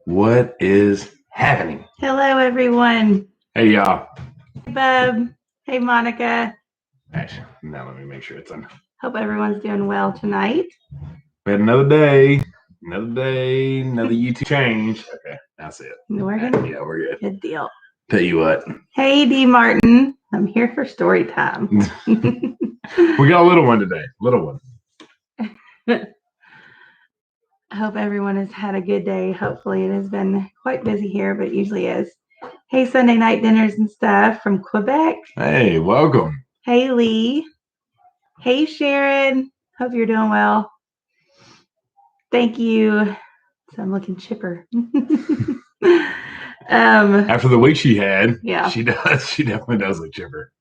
What is happening? Hello, everyone. Hey, y'all. Hey, Bub. Hey, Monica. Actually, now let me make sure it's on. Hope everyone's doing well tonight. We had another day, another YouTube change. Okay, that's it. We're good? Yeah, we're good. Good deal. Tell you what. Hey, D. Martin. I'm here for story time. We got a little one today. Little one. I hope everyone has had a good day. Hopefully, it has been quite busy here, but it usually is. Hey, Sunday night dinners and stuff from Quebec. Hey, welcome. Hey, Lee. Hey, Sharon. Hope you're doing well. Thank you. So I'm looking chipper. After the week she had, yeah, she does. She definitely does look chipper.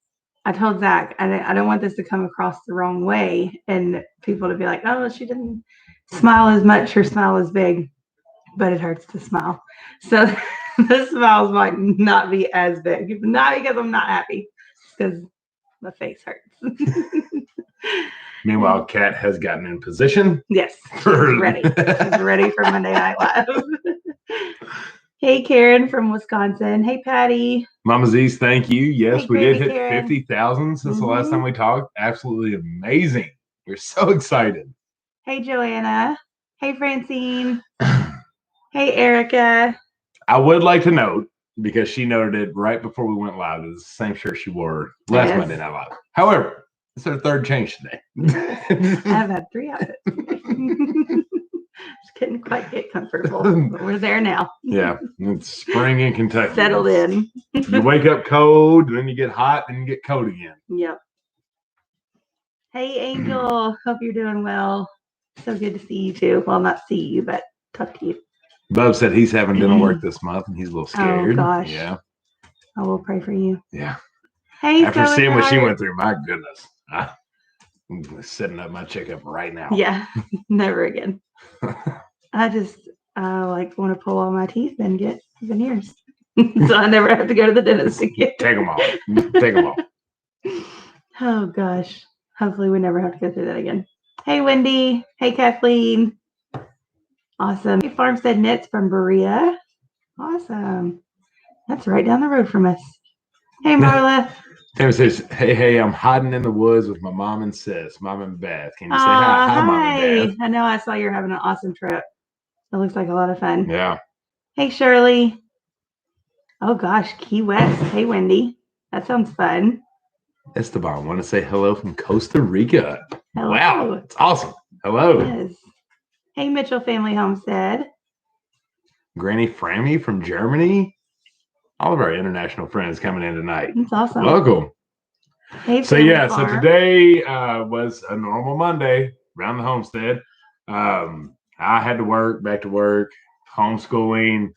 I told Zach, I don't want this to come across the wrong way and people to be like, oh, she didn't smile as much. Her smile is big, but it hurts to smile. So the smiles might not be as big. Not because I'm not happy, because my face hurts. Meanwhile, Kat has gotten in position. Yes, she's ready. She's ready for Monday Night Live. Hey, Karen from Wisconsin. Hey, Patty. Mama Z's, thank you. Yes, Hey, we did hit Karen. 50,000 since the last time we talked. Absolutely amazing. We're so excited. Hey, Joanna. Hey, Francine. Hey, Erica. I would like to note, because she noted it right before we went live, it's the same shirt she wore last Monday Night Live. However, it's her third change today. I've had 3 outfits. Just couldn't quite get comfortable, but we're there now. Yeah, it's spring in Kentucky. Settled in. You wake up cold, then you get hot, then you get cold again. Yep. Hey, Angel. Hope you're doing well. So good to see you too. Well, not see you, but talk to you. Bub said he's having dental work this month, and he's a little scared. Oh, gosh. Yeah. I will pray for you. Yeah. Hey, after seeing what she went through, my goodness. I'm setting up my checkup right now. Yeah, never again. I just want to pull all my teeth and get veneers. So I never have to go to the dentist again. Take them off. Take them off. Oh, gosh. Hopefully we never have to go through that again. Hey, Wendy. Hey, Kathleen. Awesome. Hey, Farmstead Knits from Berea. Awesome. That's right down the road from us. Hey, Marla. Tim says, hey, I'm hiding in the woods with my mom and sis, Mom and Beth. Can you say hi? Hi, Mom and Beth. I know. I saw you're having an awesome trip. It looks like a lot of fun. Yeah. Hey, Shirley. Oh, gosh. Key West. Hey, Wendy. That sounds fun. Esteban, want to say hello from Costa Rica. Hello. Wow. It's awesome. Hello. Yes. Hey, Mitchell Family Homestead. Granny Frammy from Germany. All of our international friends coming in tonight. That's awesome. Welcome. Hey, so today was a normal Monday around the homestead. I had to work, back to work, homeschooling.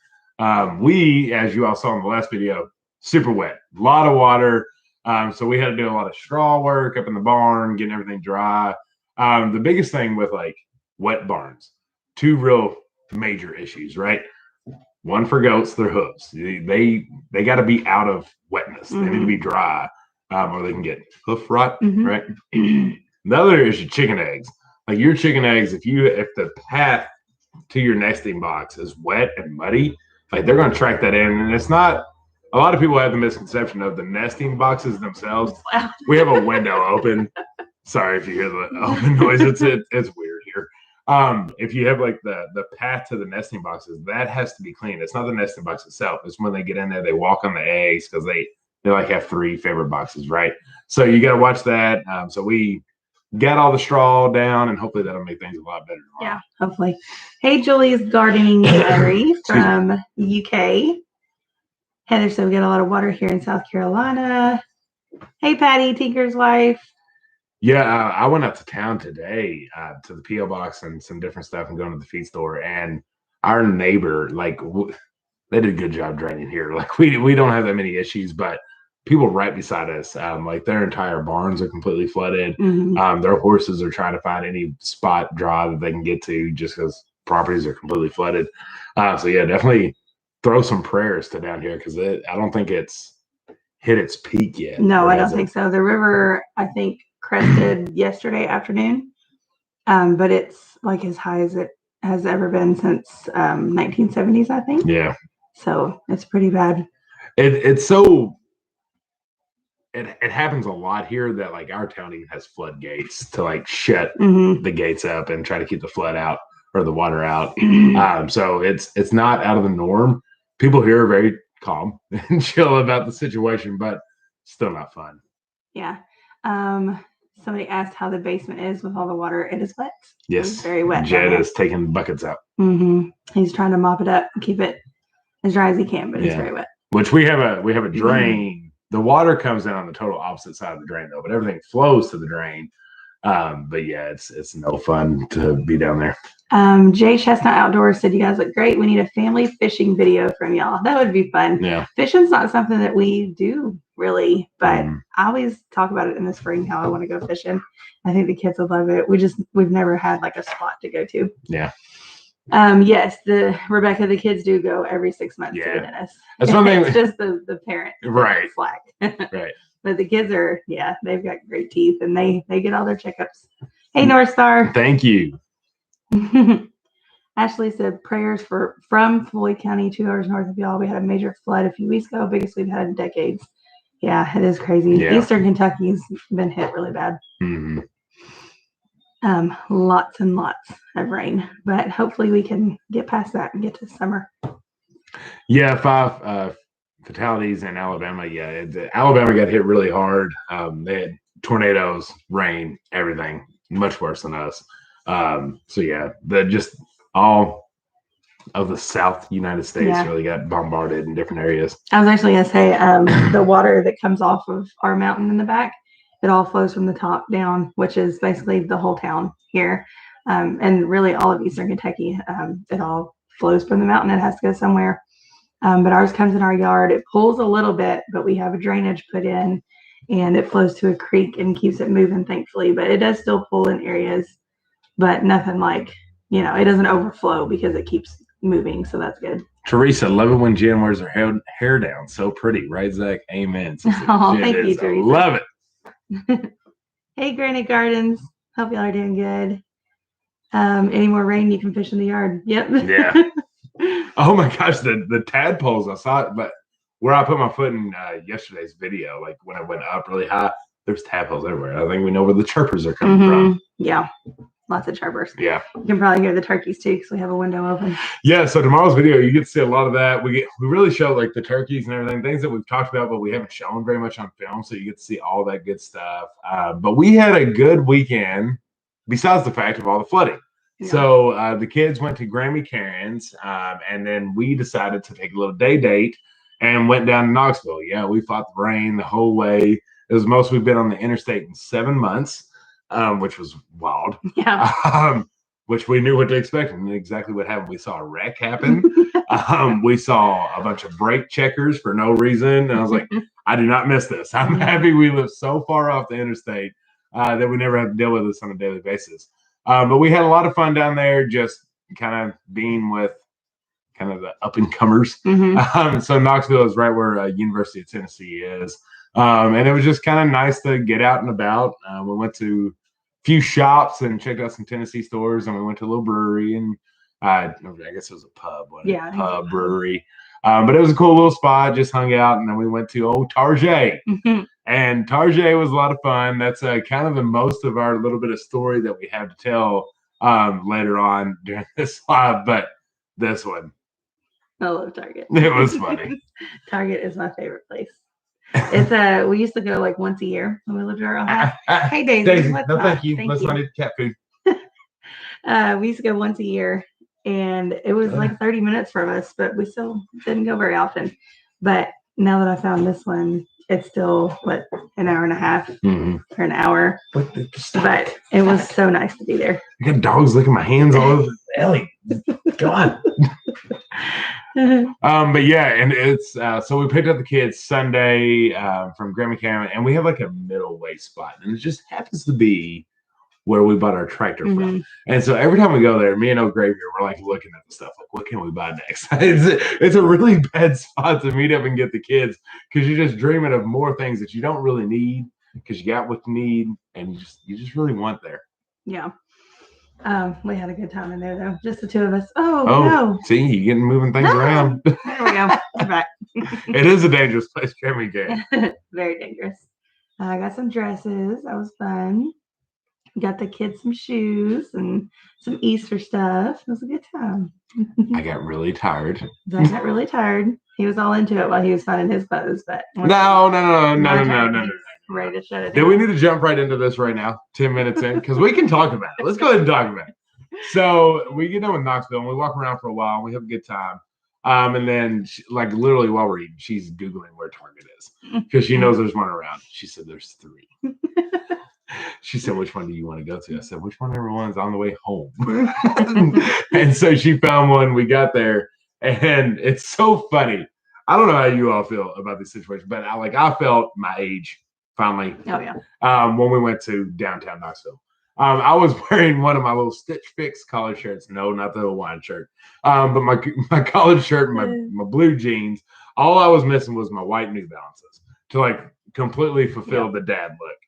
We, as you all saw in the last video, super wet, a lot of water. So we had to do a lot of straw work up in the barn, getting everything dry. The biggest thing with like wet barns, 2 real major issues, right? One for goats, their hooves. They got to be out of wetness. They need to be dry, or they can get hoof rot, right? The other is your chicken eggs. Like your chicken eggs, if the path to your nesting box is wet and muddy, like they're going to track that in. And it's not. A lot of people have the misconception of the nesting boxes themselves. Wow. We have a window open. Sorry if you hear the open noise. It's weird here. If you have like the path to the nesting boxes, that has to be clean. It's not the nesting box itself. It's when they get in there, they walk on the eggs because they like have 3 favorite boxes, right? So you got to watch that. So we got all the straw down, and hopefully that'll make things a lot better tomorrow. Yeah, hopefully. Hey, Julie's Gardening Diary from UK. Heather said we get a lot of water here in South Carolina. Hey, Patty, Tinker's wife. Yeah, I went up to town today to the P.O. box and some different stuff and going to the feed store. And our neighbor, like, they did a good job draining here. Like, we don't have that many issues, but people right beside us, like, their entire barns are completely flooded. Their horses are trying to find any spot dry that they can get to just because properties are completely flooded. So, yeah, definitely throw some prayers to down here because I don't think it's hit its peak yet. No, I don't think so. The river, I think, crested yesterday afternoon, but it's like as high as it has ever been since 1970s, I think. Yeah. So it's pretty bad. It's so it happens a lot here that like our town even has floodgates to like shut the gates up and try to keep the flood out or the water out. So it's not out of the norm. People here are very calm and chill about the situation, but still not fun. Yeah. Somebody asked how the basement is with all the water. It is wet. Yes. It's very wet. Jed is taking buckets out. He's trying to mop it up, keep it as dry as he can, but it's very wet. Which we have a drain. The water comes in on the total opposite side of the drain though, but everything flows to the drain. But yeah, it's no fun to be down there. Jay Chestnut Outdoors said, "You guys look great. We need a family fishing video from y'all. That would be fun." Yeah. Fishing's not something that we do really, but I always talk about it in the spring how I want to go fishing. I think the kids would love it. We've never had like a spot to go to. Yeah. Yes, Rebecca, the kids do go every 6 months to the dentist. That's one thing. It's just the parent. Right. Slack. Right. But the kids are, they've got great teeth and they get all their checkups. Hey, North Star. Thank you. Ashley said prayers from Floyd County, 2 hours north of y'all. We had a major flood a few weeks ago, biggest we've had in decades. Yeah, it is crazy. Yeah. Eastern Kentucky's been hit really bad. Lots and lots of rain, but hopefully we can get past that and get to summer. Yeah, 5 fatalities in Alabama. Yeah, Alabama got hit really hard. They had tornadoes, rain, everything. Much worse than us. So yeah, just all of the South United States really got bombarded in different areas. I was actually gonna say the water that comes off of our mountain in the back, it all flows from the top down, which is basically the whole town here, and really all of Eastern Kentucky. It all flows from the mountain. It has to go somewhere. But ours comes in our yard. It pulls a little bit, but we have a drainage put in and it flows to a creek and keeps it moving, thankfully. But it does still pull in areas, but nothing like, it doesn't overflow because it keeps moving. So that's good. Teresa, love it when Jen wears her hair down. So pretty, right, Zach? Amen. Oh, thank you, Teresa. Love it. Hey, Granite Gardens. Hope y'all are doing good. Any more rain, you can fish in the yard. Yep. Yeah. Oh my gosh, the tadpoles, I saw it, but where I put my foot in yesterday's video, like when I went up really high, there's tadpoles everywhere. I think we know where the chirpers are coming from. Yeah, lots of chirpers. Yeah. You can probably hear the turkeys too because we have a window open. Yeah, so tomorrow's video, you get to see a lot of that. We really show like the turkeys and everything, things that we've talked about, but we haven't shown very much on film, so you get to see all that good stuff. But we had a good weekend, besides the fact of all the flooding. Yeah. So the kids went to Grammy Karen's, and then we decided to take a little day date and went down to Knoxville. Yeah, we fought the rain the whole way. It was the most we've been on the interstate in 7 months, which was wild. Yeah. Which we knew what to expect, and exactly what happened. We saw a wreck happen. We saw a bunch of brake checkers for no reason, and I was like, I do not miss this. I'm happy we live so far off the interstate that we never have to deal with this on a daily basis. But we had a lot of fun down there, just kind of being with kind of the up and comers. So Knoxville is right where University of Tennessee is. And it was just kind of nice to get out and about. We went to a few shops and checked out some Tennessee stores, and we went to a little brewery, and I guess it was a pub. Pub brewery. But it was a cool little spot, just hung out, and then we went to old Target. And Target was a lot of fun. That's kind of the most of our little bit of story that we have to tell later on during this live. But this one, I love Target. It was funny. Target is my favorite place. It's we used to go like once a year when we lived in our house. Hey, Daisy. No, thank you. Let's not eat cat food. We used to go once a year, and it was like 30 minutes from us, but we still didn't go very often. But now that I found this one, it's still an hour and a half or an hour. But it was so nice to be there. I got dogs licking my hands all over. Ellie, God. But yeah, and it's so we picked up the kids Sunday from Grammy Canyon, and we have like a middle way spot, and it just happens to be where we bought our tractor from. And so every time we go there, me and O'Gravy, we're like looking at the stuff, like, what can we buy next? It's a really bad spot to meet up and get the kids, because you're just dreaming of more things that you don't really need, because you got what you need, and you just really want there. Yeah. We had a good time in there though, just the two of us. Oh no! See, you getting moving things around. There we go. We're back. It is a dangerous place, Jeremy Gay. Very dangerous. I got some dresses. That was fun. Got the kids some shoes and some Easter stuff. It was a good time. I got really tired. Zach got really tired. He was all into it while he was finding his pose, but No. Ready to shut it down. Do we need to jump right into this right now? 10 minutes in? Because we can talk about it. Let's go ahead and talk about it. So we get done with Knoxville and we walk around for a while and we have a good time. And then, literally while we're eating, she's Googling where Target is because she knows there's one around. She said there's 3. She said, which one do you want to go to? I said, which one everyone's on the way home? And so she found one. We got there and it's so funny. I don't know how you all feel about this situation, but I felt my age finally. Oh yeah. When we went to downtown Knoxville. I was wearing one of my little Stitch Fix collar shirts. No, not the Hawaiian shirt. But my collared shirt and my blue jeans. All I was missing was my white New Balances to completely fulfill the dad look.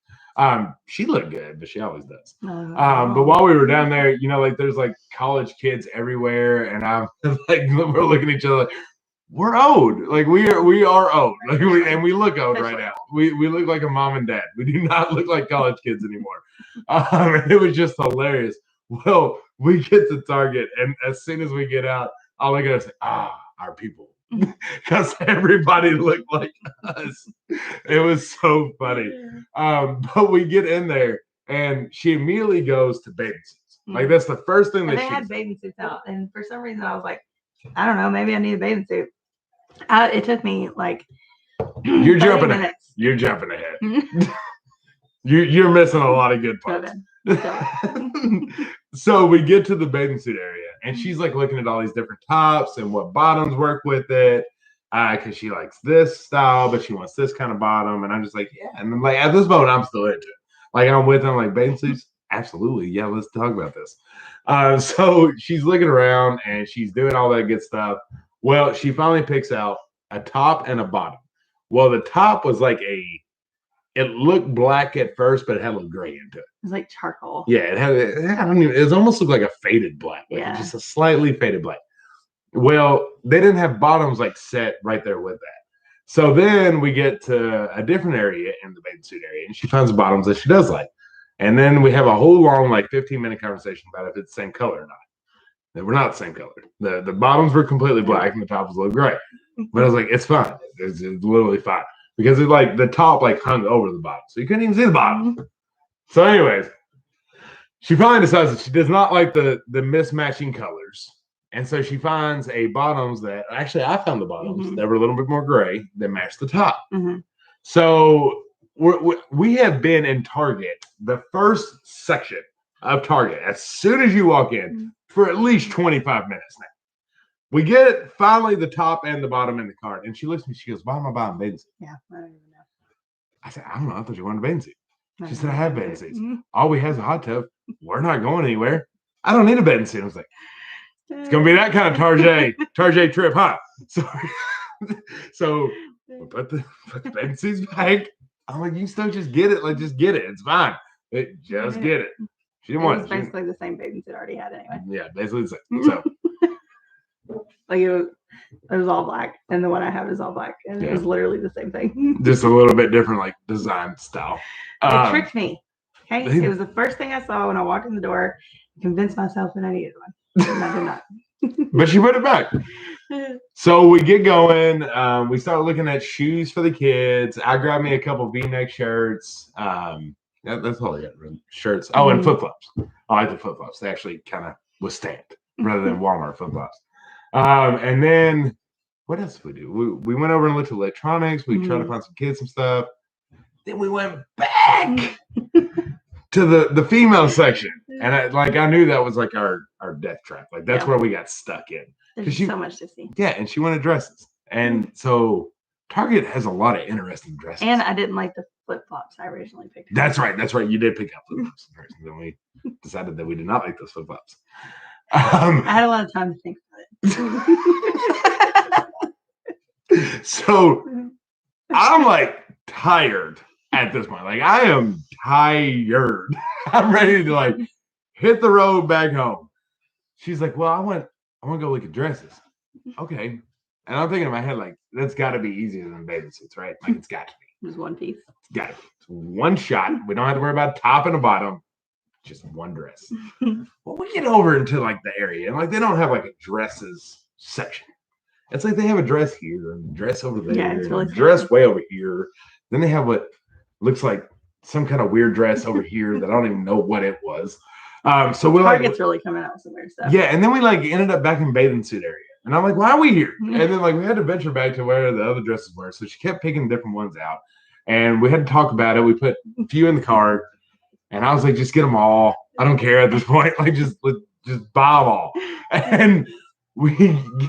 She looked good, but she always does. But while we were down there, there's college kids everywhere, and I'm we're looking at each other like, we're old. We are old. And we look old right now. We look like a mom and dad. We do not look like college kids anymore. And it was just hilarious. Well, we get to Target, and as soon as we get out, I'll look at us and say, our people. Because everybody looked like us. It was so funny. But we get in there, and she immediately goes to bathing suits. That's the first thing they had bathing suits out. And for some reason, I was like, I don't know, maybe I need a bathing suit. It took me you're jumping ahead. You're jumping ahead. You're missing a lot of good parts. So we get to the bathing suit area, and she's looking at all these different tops and what bottoms work with it, because she likes this style, but she wants this kind of bottom. And I'm just like, yeah. And then at this moment, I'm still into it. I'm with them bathing suits. Absolutely, yeah. Let's talk about this. So she's looking around and she's doing all that good stuff. Well, she finally picks out a top and a bottom. Well, the top was it looked black at first, but it had a little gray into it. It was charcoal. Yeah, it almost looked like a faded black. Just a slightly faded black. Well, they didn't have bottoms set right there with that. So then we get to a different area in the bathing suit area, and she finds the bottoms that she does like. And then we have a whole long 15-minute conversation about if it's the same color or not. They were not the same color. The bottoms were completely black and the top was a little gray. But I was like, it's fine. It's literally fine. Because it the top hung over the bottom. So you couldn't even see the bottom. So anyways, she finally decides that she does not like the mismatching colors. And so she finds a bottoms that actually I found the bottoms that were a little bit more gray that matched the top. So we have been in Target, the first section of Target, as soon as you walk in, for at least 25 minutes now. We get finally the top and the bottom in the cart, and she looks at me. She goes, "Why am I buying bathing suit?" Yeah, I don't even know. I said, "I don't know. I thought you wanted a bathing suit." She said, "I have bathing suits. All we have is a hot tub. We're not going anywhere. I don't need a bathing suit." I was like, "It's gonna be that kind of Target trip, huh?" So we put the bathing suits back. I'm like, "You still just get it. Just get it. It's fine. Just get it." She didn't want it. It was basically the same bathing suit already had anyway. Yeah, basically the same. So. It was all black, and the one I have is all black, and it was literally the same thing. Just a little bit different, design style. It tricked me. Okay, it was the first thing I saw when I walked in the door. Convinced myself that I needed one, and I did not. But she put it back. So we get going. We start looking at shoes for the kids. I grabbed me a couple V-neck shirts. That's all I got. Shirts. Oh, and flip flops. I like the flip flops. They actually kind of withstand rather than Walmart flip flops. And then what else did we do? We went over and looked at electronics. We tried to find some kids some stuff. Then we went back to the female section, and I knew that was our death trap. That's where we got stuck in. There's so much to see. Yeah, and she wanted dresses, and so Target has a lot of interesting dresses. And I didn't like the flip flops I originally picked. That's right. You did pick up flip flops, and then we decided that we did not like those flip flops. I had a lot of time to think about it. So I'm tired at this point. I am tired. I'm ready to hit the road back home. She's like, well, I want to go look at dresses. Okay. And I'm thinking in my head, like, that's got to be easier than bathing suits, right? Like, it's got to be. Just one piece. It's got to be. It's one shot. We don't have to worry about top and a bottom. Just one dress. Well, we get over into like the area, and like they don't have like a dresses section. It's like they have a dress here and a dress over there, Yeah, it's really and a dress way over here. Then they have what looks like some kind of weird dress over here that I don't even know what it was. So we're like, Target's really coming out with some weird stuff. yeah, and then we like ended up back in bathing suit area. And I'm like, why are we here? And then like we had to venture back to where the other dresses were. So she kept picking different ones out. And we had to talk about it. We put a few in the cart. And I was like, just get them all. I don't care at this point. Like just buy them all. And we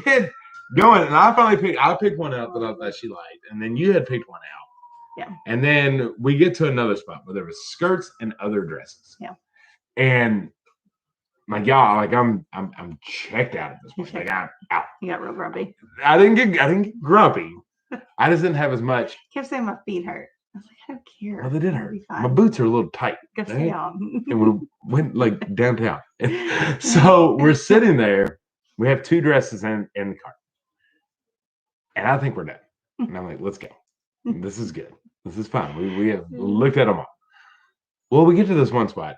get going. And I picked one out that I thought she liked. And then you had picked one out. Yeah. And then we get to another spot where there was skirts and other dresses. Yeah. And like y'all, like I'm checked out at this point. Like I'm out. You got real grumpy. I didn't get grumpy. I just didn't have as much. Kept saying my feet hurt. I was like, I don't care. Well, they did hurt. My boots are a little tight. Go stay on. And we went like downtown. So we're sitting there. We have two dresses in the cart. And I think we're done. And I'm like, let's go. This is good. This is fine. We have looked at them all. Well, we get to this one spot.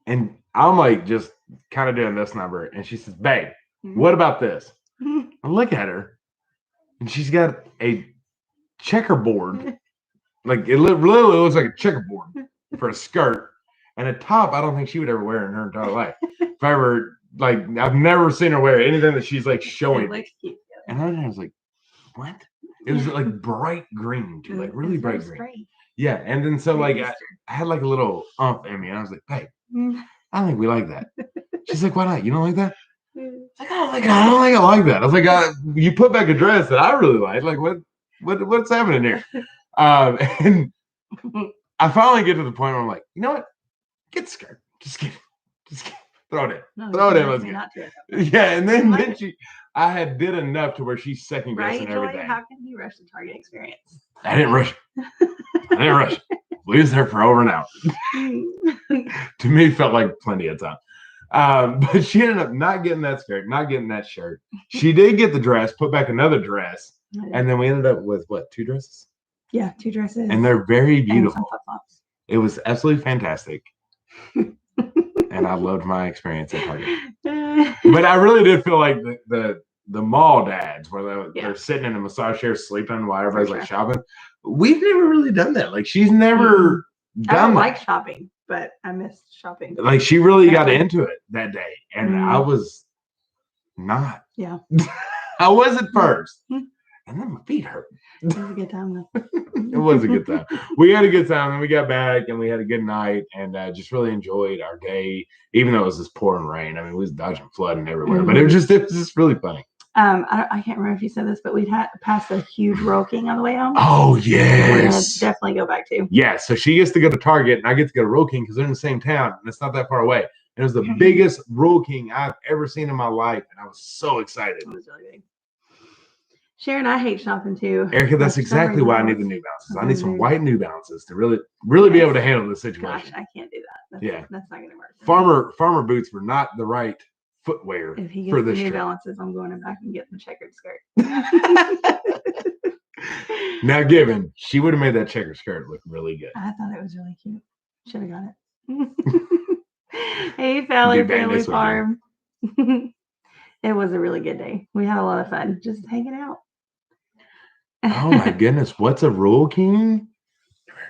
And I'm like just kind of doing this number. And she says, babe, what about this? I look at her. And she's got a checkerboard. Like it literally looks like a checkerboard for a skirt. And a top I don't think she would ever wear in her entire life. If I ever, like, I've never seen her wear anything that she's like showing me. And I was like, what? It was like bright green too, like really bright green. Yeah. And then so like I had like a little umph in me. And I was like, hey, I think we like that. She's like, why not? You don't like that? Like, I don't think I like that. I was like, you put back a dress that I really like. Like, what's happening here? And I finally get to the point where I'm like, you know what? Get the skirt. Just get it. Throw it in. Throw it in. Let's go. Yeah, and then I did enough to where she's second guessing everything. Joy, how can you rush the Target experience? I didn't rush it. We was there for over an hour. To me, it felt like plenty of time. But she ended up not getting that skirt, not getting that shirt. She did get the dress, put back another dress, and then we ended up with what, 2 dresses? Yeah, 2 dresses. And they're very beautiful. It was absolutely fantastic. And I loved my experience at Target. But I really did feel like the mall dads where they're sitting in a massage chair sleeping while everybody's like shopping. We've never really done that. Like she's never done I don't that. like shopping, but I missed shopping. Like she really got into it that day. And I was not. Yeah. I was at first. And then my feet hurt. It was a good time though. It was a good time. We had a good time, and we got back, and we had a good night, and just really enjoyed our day, even though it was just pouring rain. I mean, we was dodging flooding everywhere, but it was just really funny. I can't remember if you said this, but we'd passed a huge Royal King on the way home. Oh yes, we're gonna definitely go back to. Yeah, so she gets to go to Target, and I get to go to Royal King because they're in the same town, and it's not that far away. And it was the biggest Royal King I've ever seen in my life, and I was so excited. It was really big. Sharon, I hate shopping too. Erica, that's exactly why I need the New Balances. I need some white New Balances to really be able to handle this situation. Gosh, I can't do that. That's not gonna work. Farmer boots were not the right footwear if he gets for this the New trip. Balances, I'm going back and getting the checkered skirt. Now, given she would have made that checkered skirt look really good. I thought it was really cute. Should have got it. Hey, Family Farm. It was a really good day. We had a lot of fun just hanging out. Oh my goodness, what's a Royal King?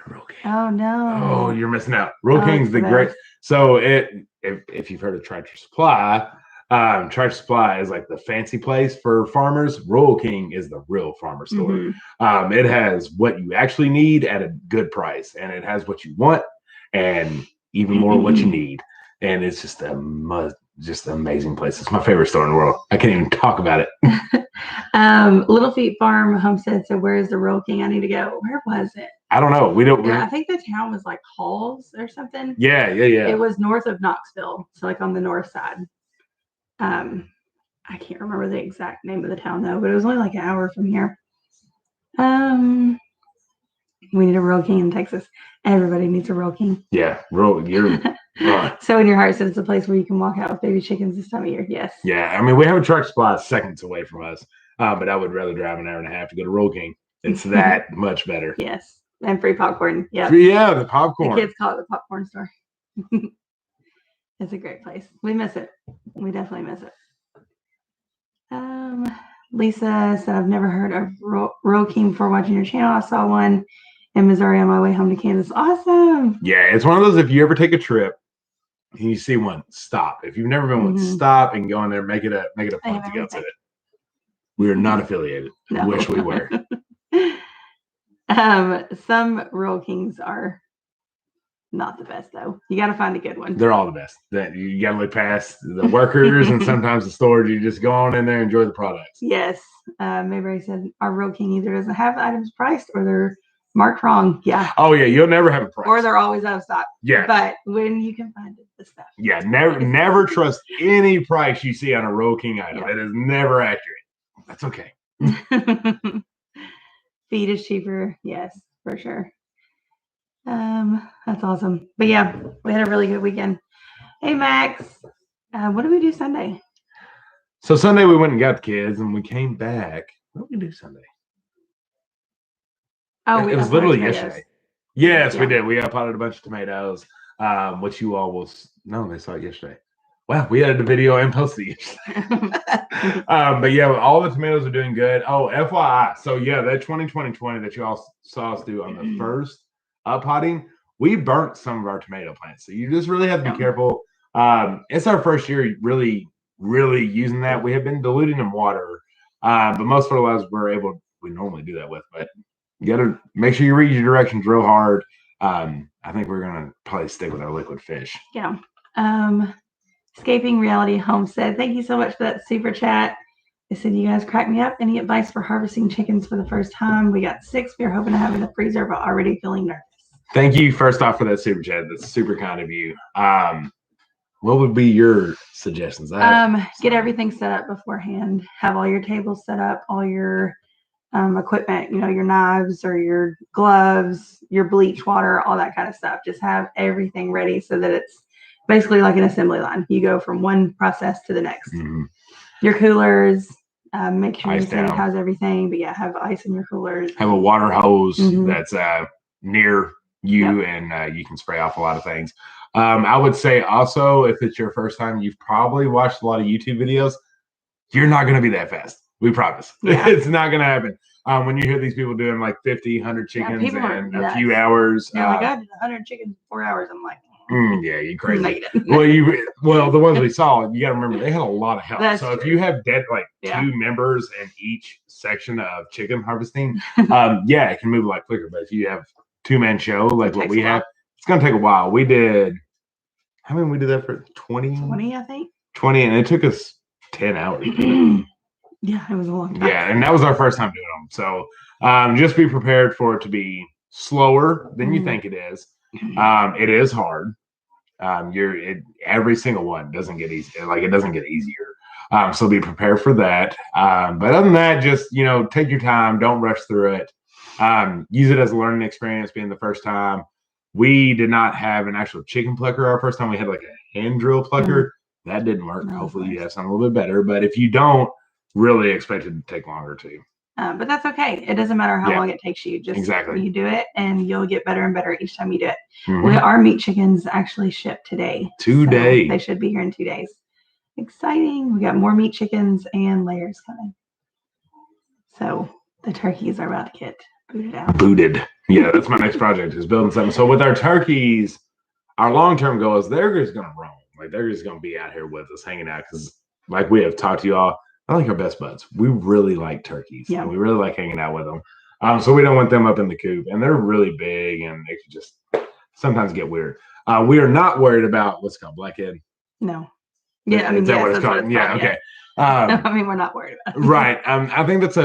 Royal King. Oh no. Oh, you're missing out. Royal King's the great. So if you've heard of Tractor Supply, Tractor Supply is like the fancy place for farmers. Royal King is the real farmer store. It has what you actually need at a good price, and it has what you want and even more what you need. And it's just just an amazing place. It's my favorite store in the world. I can't even talk about it. Little Feet Farm Homestead. So where is the Royal King? I need to go. Where was it? I don't know. We don't. Yeah, I think the town was like Halls or something. Yeah. It was north of Knoxville, so like on the north side. I can't remember the exact name of the town though, but it was only like an hour from here. We need a Royal King in Texas. Everybody needs a Royal King. Yeah, So in your heart says it's a place where you can walk out with baby chickens this time of year. Yes. Yeah, I mean, we have a truck supply seconds away from us, but I would rather drive an hour and a half to go to Roll King. It's that much better. Yes, and free popcorn. Yeah. Yeah, the popcorn. The kids call it the popcorn store. It's a great place. We miss it. We definitely miss it. Lisa said, I've never heard of Roll King before watching your channel. I saw one in Missouri on my way home to Kansas. Awesome. Yeah, it's one of those, if you ever take a trip and you see one, stop. If you've never been one, stop and go in there, make it a point to go to it. We are not affiliated. No. Wish we were. Some Roll Kings are not the best, though. You got to find a good one. They're all the best. You got to look past the workers and sometimes the storage. You just go on in there and enjoy the products. Yes. Mayberry said our Roll King either doesn't have items priced or they're marked wrong. Yeah. Oh, yeah. You'll never have a price. Or they're always out of stock. Yeah. But when you can find it, the stuff. Yeah. Never trust any price you see on a Roll King item. It is never accurate. That's okay. Feed is cheaper. Yes, for sure. That's awesome. But yeah, we had a really good weekend. Hey Max, what did we do Sunday? So Sunday we went and got the kids and we came back. What did we do Sunday? Oh, it was literally yesterday. Yes, we did. We potted a bunch of tomatoes, which you all will know. They saw it yesterday. Wow, we edited a video and posted it yesterday. But yeah, all the tomatoes are doing good. Oh, FYI. So yeah, that 2020 that you all saw us do on the first potting, we burnt some of our tomato plants. So you just really have to be careful. It's our first year really using that. We have been diluting in water, but most fertilizers we normally do that with. But you got to make sure you read your directions real hard. I think we're going to probably stick with our liquid fish. Yeah. Escaping Reality Homestead. Thank you so much for that super chat. They said, you guys cracked me up. Any advice for harvesting chickens for the first time? We got 6. We're hoping to have in the freezer, but already feeling nervous. Thank you first off for that super chat. That's super kind of you. What would be your suggestions? Get everything set up beforehand. Have all your tables set up, all your equipment, your knives or your gloves, your bleach water, all that kind of stuff. Just have everything ready so that it's basically like an assembly line. You go from one process to the next. Mm-hmm. Your coolers, make sure you sanitize everything. But yeah, have ice in your coolers. Have a water hose that's near you, and you can spray off a lot of things. I would say also, if it's your first time, you've probably watched a lot of YouTube videos. You're not going to be that fast. We promise. Yeah. It's not going to happen. When you hear these people doing like 50, 100 chickens in a few hours. Yeah, I did 100 chickens in 4 hours. I'm like, yeah, you crazy. Well, the ones we saw, you got to remember they had a lot of help. That's true. If you have two members in each section of chicken harvesting, it can move a lot quicker. But if you have 2-man show like what we have, it's going to take a while. We did, how many we did that for? 20? 20, I think. 20, and it took us 10 hours. Yeah, it was a long time. Yeah, and that was our first time doing them. So just be prepared for it to be slower than you think it is. It is hard. Every single one doesn't get easy. Like, it doesn't get easier. So be prepared for that. But other than that, just, take your time. Don't rush through it. Use it as a learning experience being the first time. We did not have an actual chicken plucker our first time. We had like a hand drill plucker. That didn't work. No, hopefully you have something a little bit better. But if you don't, really expect it to take longer too. But that's okay. It doesn't matter how long it takes you. Just you do it, and you'll get better and better each time you do it. Our meat chickens actually ship today. Today. So they should be here in 2 days. Exciting. We got more meat chickens and layers coming. So the turkeys are about to get booted out. Booted. Yeah, that's my next project, is building something. So with our turkeys, our long-term goal is they're just going to roam. Like, they're just going to be out here with us, hanging out, because like we have talked to you all, I like our best buds. We really like turkeys. Yeah. And we really like hanging out with them. So we don't want them up in the coop. And they're really big, and they could just sometimes get weird. We are not worried about what's called blackhead. No. Yeah, I mean, is that what it's called? Yeah, okay. We're not worried about it. Right. I think that's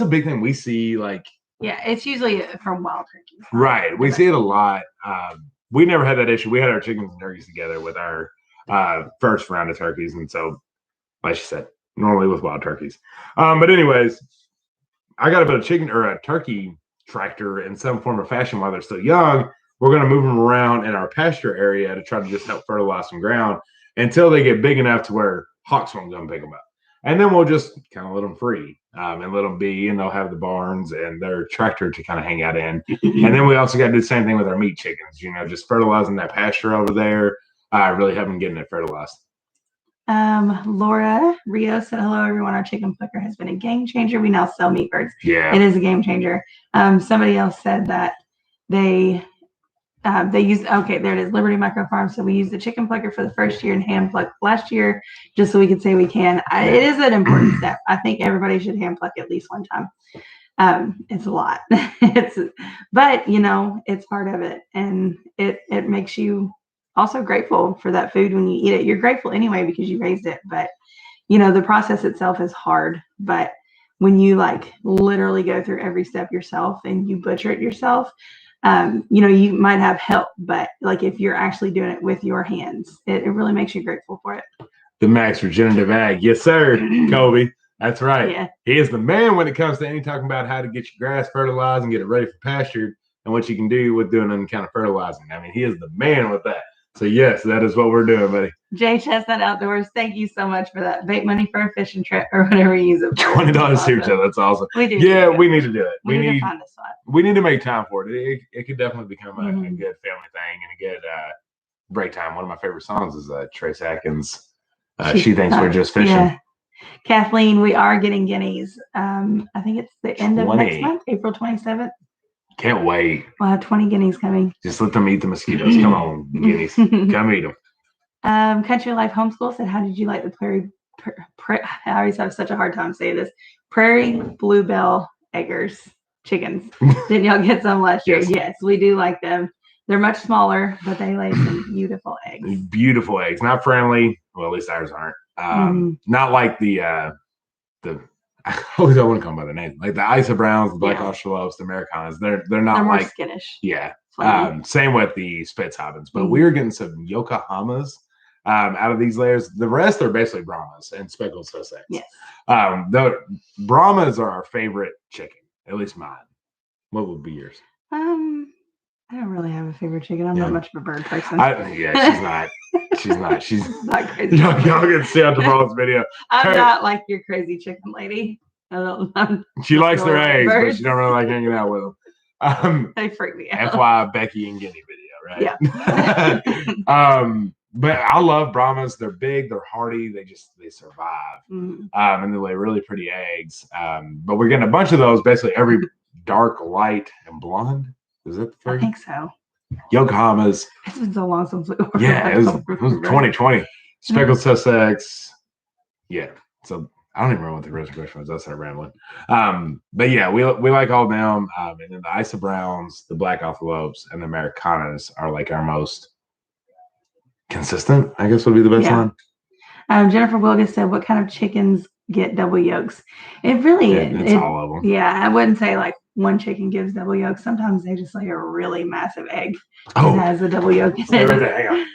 a big thing we see. Like, yeah, it's usually from wild turkeys. Right. We see it a lot. We never had that issue. We had our chickens and turkeys together with our first round of turkeys, and so, like she said, normally with wild turkeys. But anyways, I got to build a chicken or a turkey tractor in some form or fashion while they're still young. we're going to move them around in our pasture area to try to just help fertilize some ground until they get big enough to where hawks won't come pick them up. And then we'll just kind of let them free and let them be, and they'll have the barns and their tractor to kind of hang out in. And then we also got to do the same thing with our meat chickens, just fertilizing that pasture over there. Really having getting it fertilized. Laura Rio said, hello, everyone. Our chicken flicker has been a game changer. We now sell meat birds. Yeah. It is a game changer. Somebody else said that they use, okay, there it is, Liberty Micro Farm. So we used the chicken plucker for the first year and hand pluck last year, just so we could say we can. It is an important step. I think everybody should hand pluck at least one time. It's a lot. But it's part of it, and it makes you also grateful for that food when you eat it. You're grateful anyway because you raised it, but the process itself is hard. But when you literally go through every step yourself and you butcher it yourself, you might have help, but if you're actually doing it with your hands, it really makes you grateful for it. The Max Regenerative Ag. Yes, sir, Kobe. That's right. Yeah. He is the man when it comes to any talking about how to get your grass fertilized and get it ready for pasture and what you can do with doing any kind of fertilizing. I mean, he is the man with that. So, yes, that is what we're doing, buddy. Jay Chestnut Outdoors, thank you so much for that. Bait money for a fishing trip or whatever you use it for. $20 super chat. That's awesome. We do. Yeah, we need to do it. We need to find a spot. We need to make time for it. It could definitely become a good family thing and a good break time. One of my favorite songs is Trace Atkins. She thinks we're just fishing. Yeah. Kathleen, we are getting guineas. I think it's the end of next month, April 27th. Can't wait. We'll have 20 guineas coming. Just let them eat the mosquitoes. Come on, guineas. Come eat them. Country Life Homeschool said, how did you like the I always have such a hard time saying this. Prairie Bluebell Eggers chickens. Didn't y'all get some last year? Yes, we do like them. They're much smaller, but they lay some beautiful eggs. Beautiful eggs. Not friendly. Well, at least ours aren't. Not like the I always don't want to call them by the name. Like the Isa Browns, the Black Australopes, the Americanas. They're not more like skittish. Yeah. Same with the Spitzhavens. But we were getting some Yokohamas out of these layers. The rest are basically Brahmas and speckled Sussex. Yes. The Brahmas are our favorite chicken, at least mine. What would be yours? I don't really have a favorite chicken. I'm not much of a bird person. She's not. She's not. She's not crazy. Y'all can see on tomorrow's video. I'm not like your crazy chicken lady. She likes their eggs, but she don't really like hanging out with them. They freak me out. FY Becky and Guinea video, right? Yeah. But I love Brahmas. They're big. They're hardy. They survive. And they lay really pretty eggs. But we're getting a bunch of those. Basically, every dark, light, and blonde. Is that the thing? I think so. Yokohamas. It's been so long since we ordered. Yeah, it was 2020. Speckled Sussex. Yeah. So I don't even remember what the original question was. I started rambling. But yeah, we like all of them. And then the Isa Browns, the Black Australopes, and the Americanas are like our most consistent, I guess would be the best one. Jennifer Wilgus said, what kind of chickens get double yolks? It really it's all of them. Yeah, I wouldn't say like one chicken gives double yolks. Sometimes they just lay a really massive egg that has a double yolk in it. Hang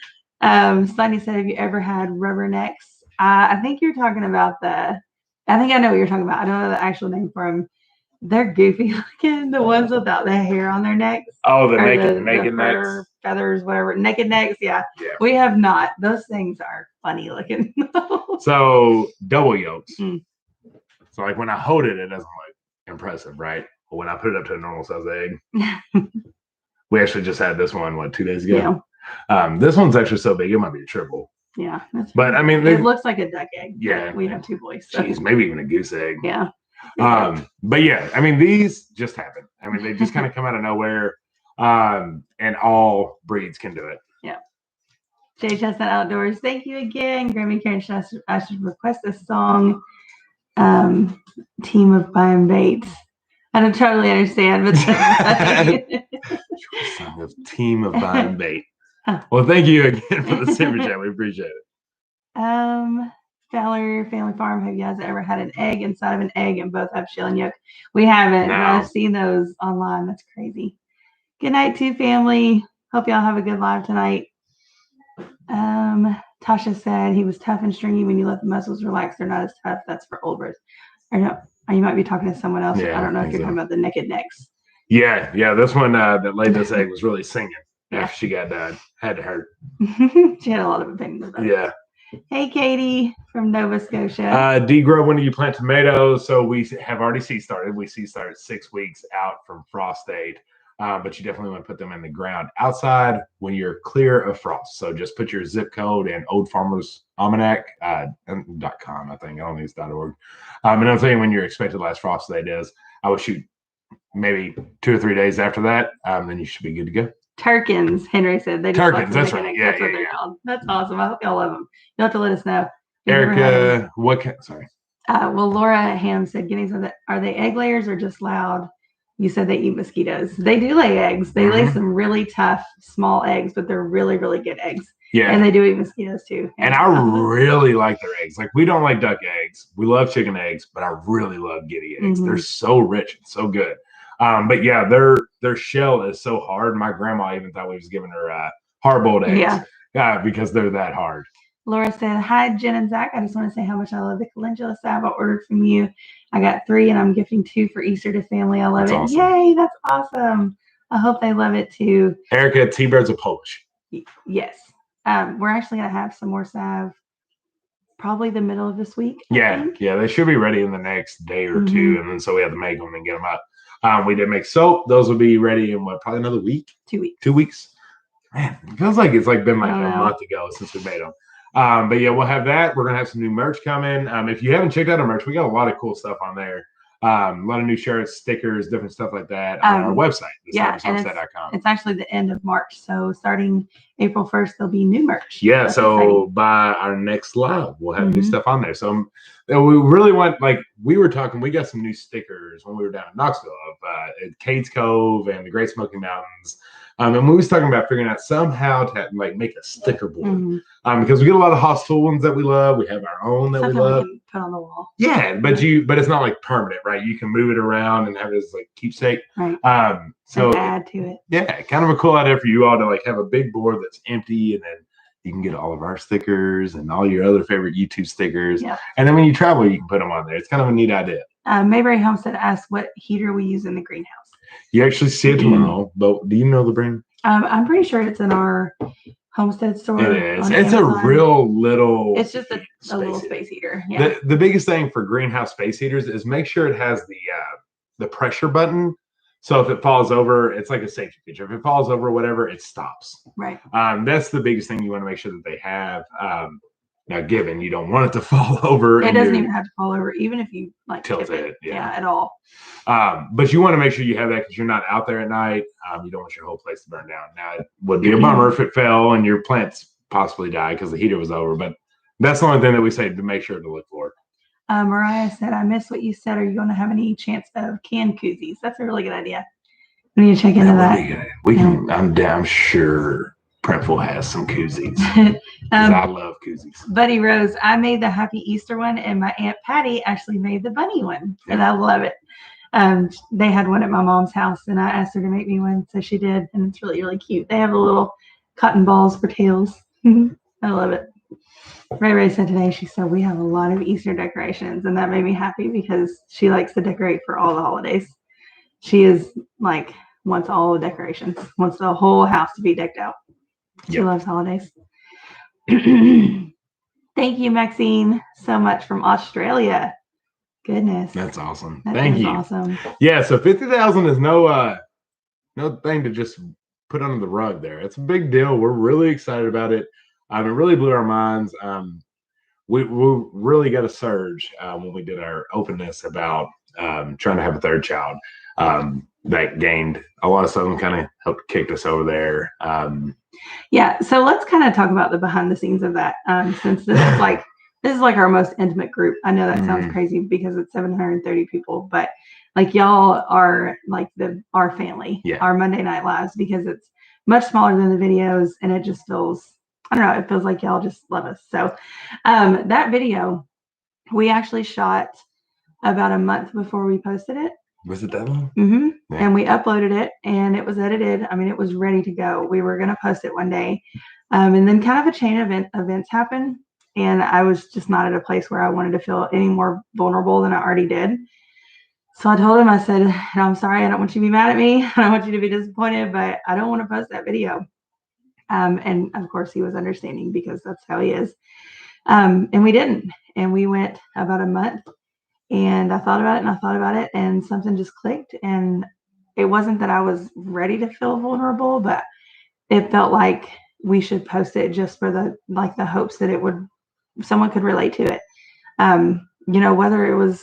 on. Slightly said, have you ever had rubbernecks? I think you're talking about I think I know what you're talking about. I don't know the actual name for them. They're goofy looking, the ones without the hair on their necks. Oh, the naked necks. Feathers, whatever. Naked necks, yeah. We have not. Those things are funny looking. So, double yolks. So, like when I hold it, it doesn't look impressive, right? But when I put it up to a normal size egg, we actually just had this one, 2 days ago? Yeah. This one's actually so big, it might be a triple. Yeah. But I mean, it looks like a duck egg. Yeah. We have 2 boys. So. Jeez, maybe even a goose egg. Yeah. But yeah, I mean, these just happen. I mean, they just kind of come out of nowhere, and all breeds can do it. Yeah. Jay Chestnut Outdoors, thank you again. Grammy Karen I should request a song, Team of Buying Baits. I don't totally understand, but song of Team of Buying Bait. Well, thank you again for the super chat. We appreciate it. Fowler Family Farm, have you guys ever had an egg inside of an egg and both have shell and yolk? We haven't, but I've seen those online. That's crazy. Good night, too, family. Hope y'all have a good live tonight. Tasha said he was tough and stringy when you let the muscles relax. They're not as tough. That's for old birds. Or no, you might be talking to someone else. I don't know if you're talking about the naked necks. Yeah. This one that laid this egg was really singing. after she got done. Had to hurt. She had a lot of opinions about it. Yeah. Hey, Katie from Nova Scotia. D Grove, when do you plant tomatoes? So we have already seed started. We seed started 6 weeks out from frost date. But you definitely want to put them in the ground outside when you're clear of frost. So just put your zip code in Old Farmer's Almanac .com, I think. I don't think it's .org. And I'll tell you when your expected last frost date is. I would shoot maybe 2 or 3 days after that. Then you should be good to go. Turkins, Henry said. They just Turkins, that's right. Yeah, that's what they're called. That's awesome. I hope y'all love them. You'll have to let us know. Erica, what kind? Sorry. Well, Laura Ham said, guineas, are they egg layers or just loud? You said they eat mosquitoes. They do lay eggs. They lay some really tough, small eggs, but they're really, really good eggs. Yeah. And they do eat mosquitoes too. And I really like their eggs. Like, we don't like duck eggs. We love chicken eggs, but I really love giddy eggs. They're so rich and so good. But yeah, their shell is so hard. My grandma even thought we was giving her hard-boiled eggs. Yeah, because they're that hard. Laura said, hi, Jen and Zach. I just want to say how much I love the calendula salve I ordered from you. I got 3 and I'm gifting 2 for Easter to family. I love it. Awesome. Yay, that's awesome. I hope they love it too. Erica, T-Birds are Polish. Yes. We're actually going to have some more salve probably the middle of this week. Yeah, they should be ready in the next day or 2. And then so we have to make them and get them out. We did make soap. Those will be ready in probably another week? 2 weeks. 2 weeks. Man, it feels like it's been like a month ago since we made them. But yeah, we'll have that. We're going to have some new merch coming. If you haven't checked out our merch, we got a lot of cool stuff on there. A lot of new shirts, stickers, different stuff like that on our website, Stivershomestead.com. It's actually the end of March. So starting April 1st, there'll be new merch. Yeah. That's exciting. By our next live, we'll have new stuff on there. So we really want, like we were talking, we got some new stickers when we were down in Knoxville at Cades Cove and the Great Smoky Mountains. And we was talking about figuring out somehow to make a sticker board because we get a lot of Hostel ones that we love. We have our own that we love. We can put on the wall. Yeah, but it's not like permanent, right? You can move it around and have it as like keepsake. Right. So add to it. Yeah, kind of a cool idea for you all to like have a big board that's empty, and then you can get all of our stickers and all your other favorite YouTube stickers. Yeah. And then when you travel, you can put them on there. It's kind of a neat idea. Mayberry Homestead asked what heater we use in the greenhouse. You actually see it tomorrow, but do you know the brand? I'm pretty sure it's in our Homestead store. It is. It's Amazon. A real little. It's just a little space heater. Yeah. The biggest thing for greenhouse space heaters is make sure it has the pressure button. So if it falls over, it's like a safety feature. If it falls over or whatever, it stops. Right. That's the biggest thing you want to make sure that they have. Now, given you don't want it to fall over. It doesn't even have to fall over, even if you like tilt it. Yeah, at all. But you want to make sure you have that because you're not out there at night. You don't want your whole place to burn down. Now, it would be a bummer if it fell and your plants possibly die because the heater was over. But that's the only thing that we say to make sure to look for. Mariah said, I missed what you said. Are you going to have any chance of canned koozies? That's a really good idea. We need to check into that. We can. I'm damn sure Printful has some koozies. I love koozies. Buddy Rose, I made the Happy Easter one, and my Aunt Patty actually made the bunny one, and I love it. They had one at my mom's house, and I asked her to make me one, so she did, and it's really, really cute. They have the little cotton balls for tails. I love it. Ray said today, she said, we have a lot of Easter decorations, and that made me happy because she likes to decorate for all the holidays. She is like, wants all the decorations, wants the whole house to be decked out. She loves holidays. Thank you, Maxine, so much from Australia. Goodness. That's awesome. Thank you. Awesome. Yeah, so 50,000 is no thing to just put under the rug there. It's a big deal. We're really excited about it. It really blew our minds. We really got a surge when we did our openness about trying to have a third child. That gained a lot of stuff and kind of helped kick us over there. Yeah, so let's kind of talk about the behind the scenes of that. Since this is like our most intimate group. I know that sounds crazy because it's 730 people, but like y'all are like our family, our Monday Night Lives, because it's much smaller than the videos, and it just feels, I don't know, it feels like y'all just love us. So that video we actually shot about a month before we posted it. Was it that long? Mm-hmm. Yeah. And we uploaded it, and it was edited. I mean, it was ready to go. We were going to post it one day. And then kind of a chain of events happened, and I was just not at a place where I wanted to feel any more vulnerable than I already did. So I told him, I said, I'm sorry, I don't want you to be mad at me. I don't want you to be disappointed, but I don't want to post that video. And of course he was understanding because that's how he is. And we didn't. And we went about a month, and I thought about it and something just clicked. And it wasn't that I was ready to feel vulnerable, but it felt like we should post it just for the hopes that someone could relate to it. Whether it was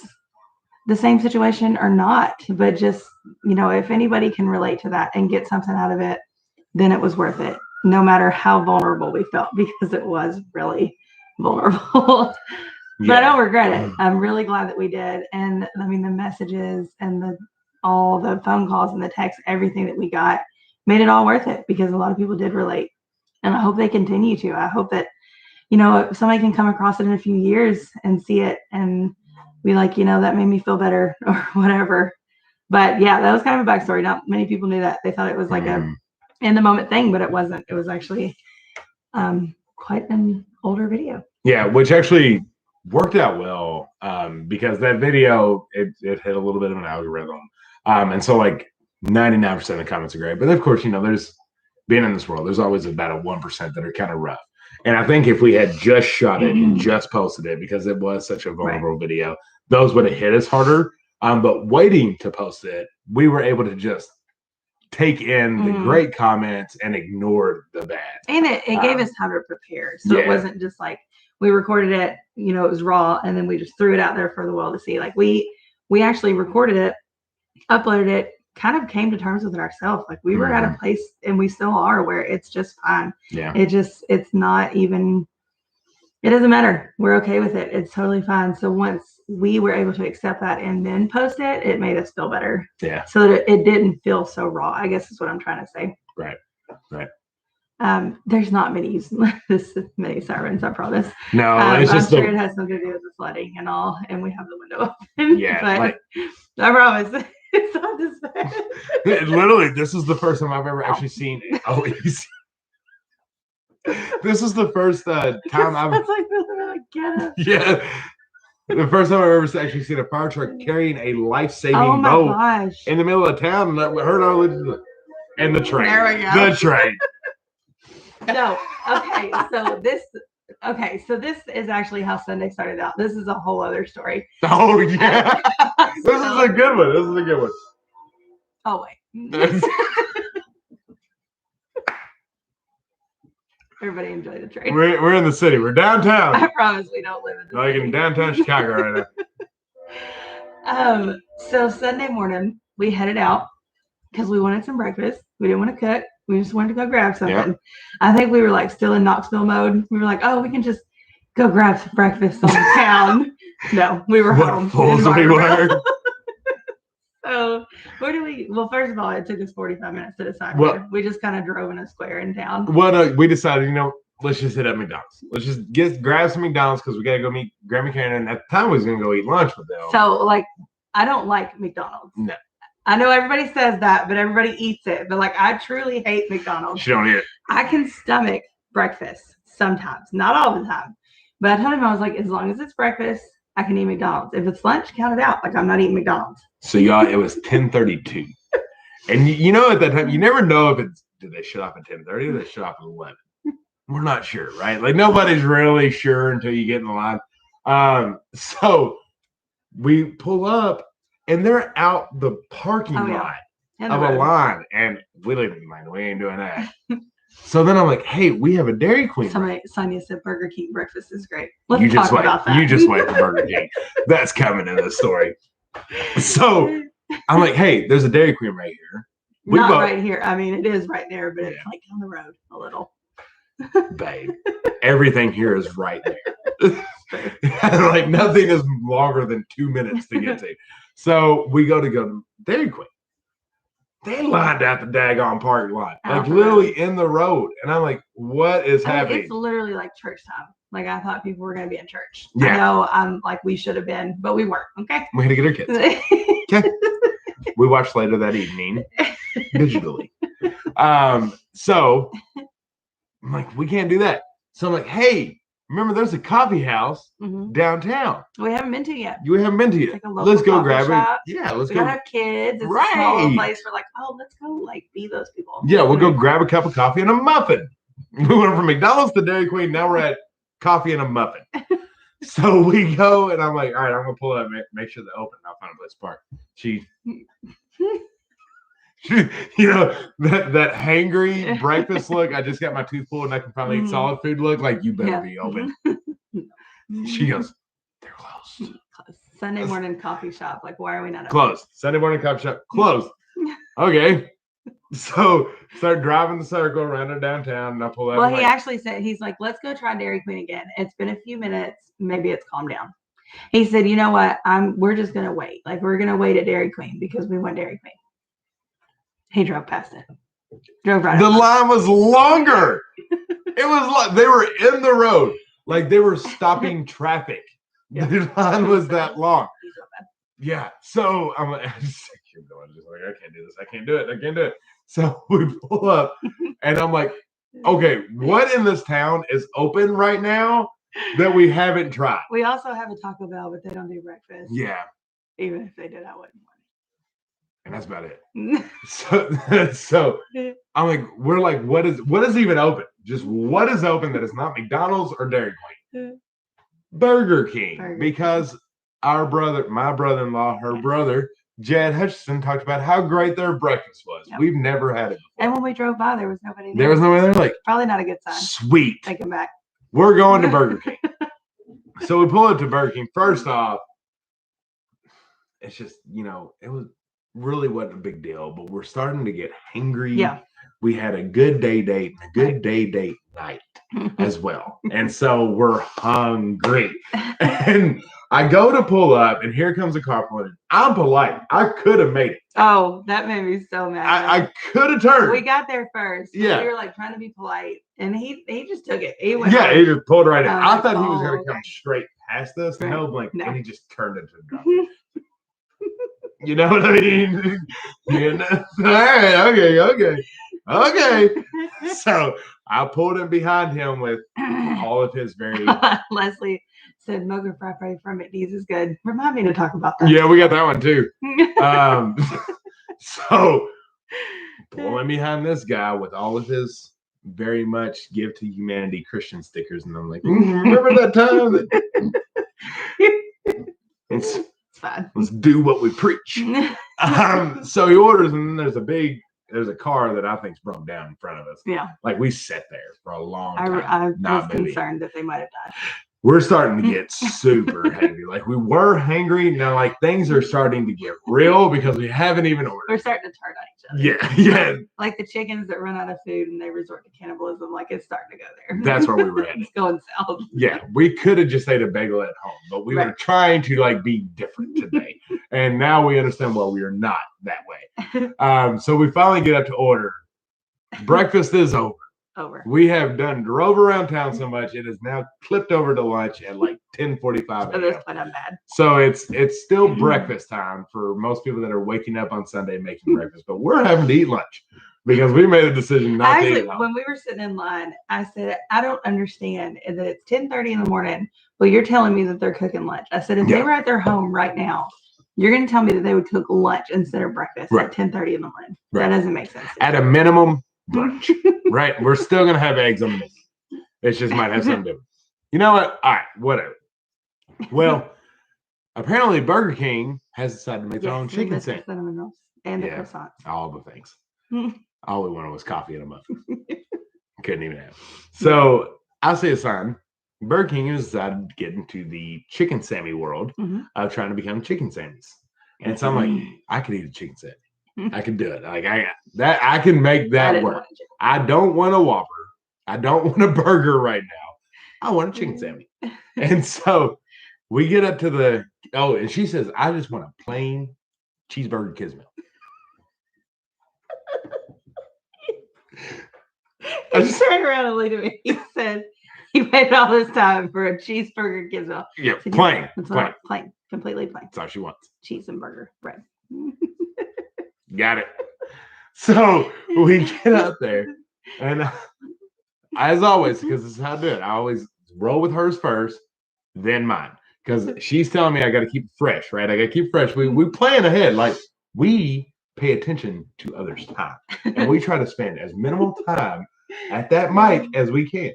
the same situation or not, but just, if anybody can relate to that and get something out of it, then it was worth it, no matter how vulnerable we felt, because it was really vulnerable. But I don't regret it. I'm really glad that we did. And I mean, the messages and all the phone calls and the texts, everything that we got made it all worth it, because a lot of people did relate. And I hope they continue to. I hope that, if somebody can come across it in a few years and see it and be like, that made me feel better or whatever. But yeah, that was kind of a backstory. Not many people knew that. They thought it was like a in the moment thing, but it wasn't. It was actually quite an older video. Yeah, which actually worked out well, because that video, it hit a little bit of an algorithm. And so like 99% of the comments are great. But of course, there's being in this world, there's always about a 1% that are kind of rough. And I think if we had just shot it and just posted it, because it was such a vulnerable video, those would have hit us harder. But waiting to post it, we were able to just take in the great comments and ignore the bad. And it gave us time to prepare. So it wasn't just like we recorded it, it was raw, and then we just threw it out there for the world to see. Like we actually recorded it, uploaded it, kind of came to terms with it ourselves. Like we were at a place, and we still are, where it's just fine. Yeah. It's not even, it doesn't matter. We're okay with it. It's totally fine. So once we were able to accept that and then post it, it made us feel better. Yeah. So that it didn't feel so raw, I guess is what I'm trying to say. Right. There's not many sirens, I promise. No, it's just I'm sure it has something to do with the flooding and all, and we have the window open. Yeah. But I promise it's not this bad. Literally, this is the first time I've ever actually seen it. Oh, this is the first time I've. That's like really get it. Yeah. The first time I've ever actually seen a fire truck carrying a life-saving boat in the middle of town, and we heard all the and the train. There we go. The train. No. So this is actually how Sunday started out. This is a whole other story. Oh yeah. This is a good one. Oh wait. Everybody enjoy the train. We're in the city. We're downtown. I promise we don't live in the city. In downtown Chicago right now. So Sunday morning we headed out because we wanted some breakfast. We didn't want to cook. We just wanted to go grab something. Yep. I think we were like still in Knoxville mode. We were like, oh, we can just go grab some breakfast on the town. No, we were home. Fools we were. So where do we? Well, first of all, it took us 45 minutes to decide. We just kind of drove in a square in town. Well, we decided, let's just hit up McDonald's. Let's just grab some McDonald's because we got to go meet Grandma Karen. And at the time, we was going to go eat lunch with them. So, I don't like McDonald's. No. I know everybody says that, but everybody eats it. But I truly hate McDonald's. She don't eat it. I can stomach breakfast sometimes, not all the time. But I told him, I was like, as long as it's breakfast, I can eat McDonald's. If it's lunch, count it out. I'm not eating McDonald's. So y'all, it was 10:32, and at that time, you never know if did they shut off at 10:30 or they shut off at 11. We're not sure, right? Nobody's really sure until you get in the line. So we pull up. And they're out the parking lot of a line. And we leave it in mind. We ain't doing that. So then I'm like, hey, we have a Dairy Queen. Sonia said Burger King breakfast is great. Let's talk just about that. You just wait for Burger King. That's coming in the story. So I'm like, hey, there's a Dairy Queen right here. Right here. I mean, it is right there, but it's down the road a little. Babe, everything here is right there. Nothing is longer than 2 minutes to get to. So we go to Dairy Queen. They lined out the daggone parking lot, literally in the road. And I'm like, what is happening? It's literally like church time. I thought people were going to be in church. Yeah. I know we should have been, but we weren't. Okay. We had to get our kids. Okay. We watched later that evening digitally. So I'm like, we can't do that. So I'm like, hey, remember there's a coffee house downtown. We haven't been to yet. You haven't been to yet. Let's go grab it. Yeah, let's go. We have kids. It's a small place. We're like, oh, let's go be those people. Yeah, we'll go grab a cup of coffee and a muffin. We went from McDonald's to Dairy Queen. Now we're at coffee and a muffin. So we go, and I'm like, all right, I'm gonna pull up, make sure they're open. I'll find a place to park. She you know, that hangry breakfast look. I just got my tooth pulled and I can finally eat solid food look. Like, you better be open. She goes, they're closed. Sunday morning coffee shop. Like, why are we not open? Closed. Sunday morning coffee shop closed. Okay. So start driving the circle around to downtown, and I pull out. Well, he actually said, he's like, let's go try Dairy Queen again. It's been a few minutes. Maybe it's calmed down. He said, you know what? We're just gonna wait. Like, we're gonna wait at Dairy Queen because we want Dairy Queen. He drove past it. Drove right. The line was longer. It was like they were in the road, like they were stopping traffic. Yeah. The line was that long. Yeah. So I'm like, I just keep going. Just like, I can't do this. I can't do it. I can't do it. So we pull up, and I'm like, okay, what in this town is open right now that we haven't tried? We also have a Taco Bell, but they don't do breakfast. Yeah. Even if they did, I wouldn't want it. And that's about it. So I'm like, we're like, what is even open? Just what is open that is not McDonald's or Dairy Queen? Burger King. Because my brother-in-law, her brother, Jed Hutchinson, talked about how great their breakfast was. Yep. We've never had it before. And when we drove by, there was nobody there. There was nobody there. Like, probably not a good sign. Sweet. Take them back. We're going to Burger King. So we pull up to Burger King. First off, it's just, it really wasn't a big deal, but we're starting to get hangry. Yeah. We had a good day date and a good day date night as well. And so we're hungry. And I go to pull up, and here comes a car pulling in. I'm polite. I could have made it. Oh, that made me so mad. I could have turned. We got there first. Yeah. We were like trying to be polite, and he just took it. He just pulled right in. I thought he was going to come straight past us, and and he just turned into a drunk. You know what I mean? All right, okay. So I pulled him behind him with all of his very. Leslie said, "Mocha Frappe from McDee's is good." Remind me to talk about that. Yeah, we got that one too. So pulling behind this guy with all of his very much give to humanity Christian stickers, and I'm like, remember that time? It's fine. Let's do what we preach. So he orders, and then there's a car that I think's broke down in front of us. Yeah. Like, we sat there for a long time. I was concerned that they might have died. We're starting to get super hangry. Like, we were hangry. Now, like, things are starting to get real because we haven't even ordered. We're starting to turn on each other. Yeah. Like the chickens that run out of food and they resort to cannibalism. Like, it's starting to go there. That's where we were at. It's going south. Yeah. We could have just ate a bagel at home, but we were trying to, like, be different today. And now we understand why we are not that way. So we finally get up to order. Breakfast is over. We have drove around town so much, it is now clipped over to lunch at like 10:45. At this point, I'm mad. So it's still breakfast time for most people that are waking up on Sunday making breakfast, but we're having to eat lunch because we made a decision not to eat lunch. When we were sitting in line, I said, I don't understand that it's 10:30 in the morning. Well, you're telling me that they're cooking lunch. I said, if they were at their home right now, you're going to tell me that they would cook lunch instead of breakfast at 10:30 in the morning. That doesn't make sense. At a minimum, brunch. Right? We're still going to have eggs on the menu. It just might have something different. You know what? All right, whatever. Well, apparently Burger King has decided to make their own chicken sandwich. And the croissants. All the things. All we wanted was coffee and a muffin. Couldn't even have it. So I see a sign. Burger King has decided to get into the chicken Sammy world of trying to become chicken Sammys. And so I'm like, I could eat a chicken Sammy. I can do it. Like, I can make that work. I don't want a Whopper. I don't want a burger right now. I want a chicken Sammy. And so we get up to and she says, I just want a plain cheeseburger Kismet. I just turned around and looked at me. He said, you waited all this time for a cheeseburger Kismet. Yeah, plain. Plain. Completely plain. That's all she wants. Cheese and burger bread. Got it. So we get out there, and as always, because this is how I do it, I always roll with hers first, then mine. Because she's telling me I got to keep it fresh, right? I got to keep it fresh. We plan ahead. Like, we pay attention to others' time, and we try to spend as minimal time at that mic as we can.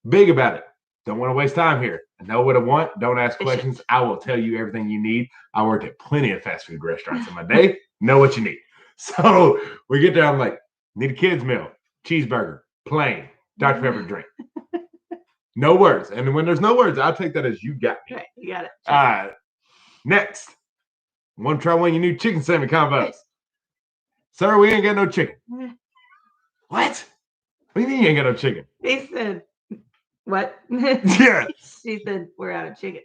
Big about it. Don't want to waste time here. Know what I want. Don't ask questions. I will tell you everything you need. I worked at plenty of fast food restaurants in my day. Know what you need. So we get there. I'm like, need a kid's meal, cheeseburger, plain, Dr. Pepper drink. No words. And when there's no words, I'll take that as you got me. Right, you got it. Next. Want to try one of your new chicken salmon combos? Sir, we ain't got no chicken. What? What do you mean you ain't got no chicken? He said, what? Yeah. She said, we're out of chicken.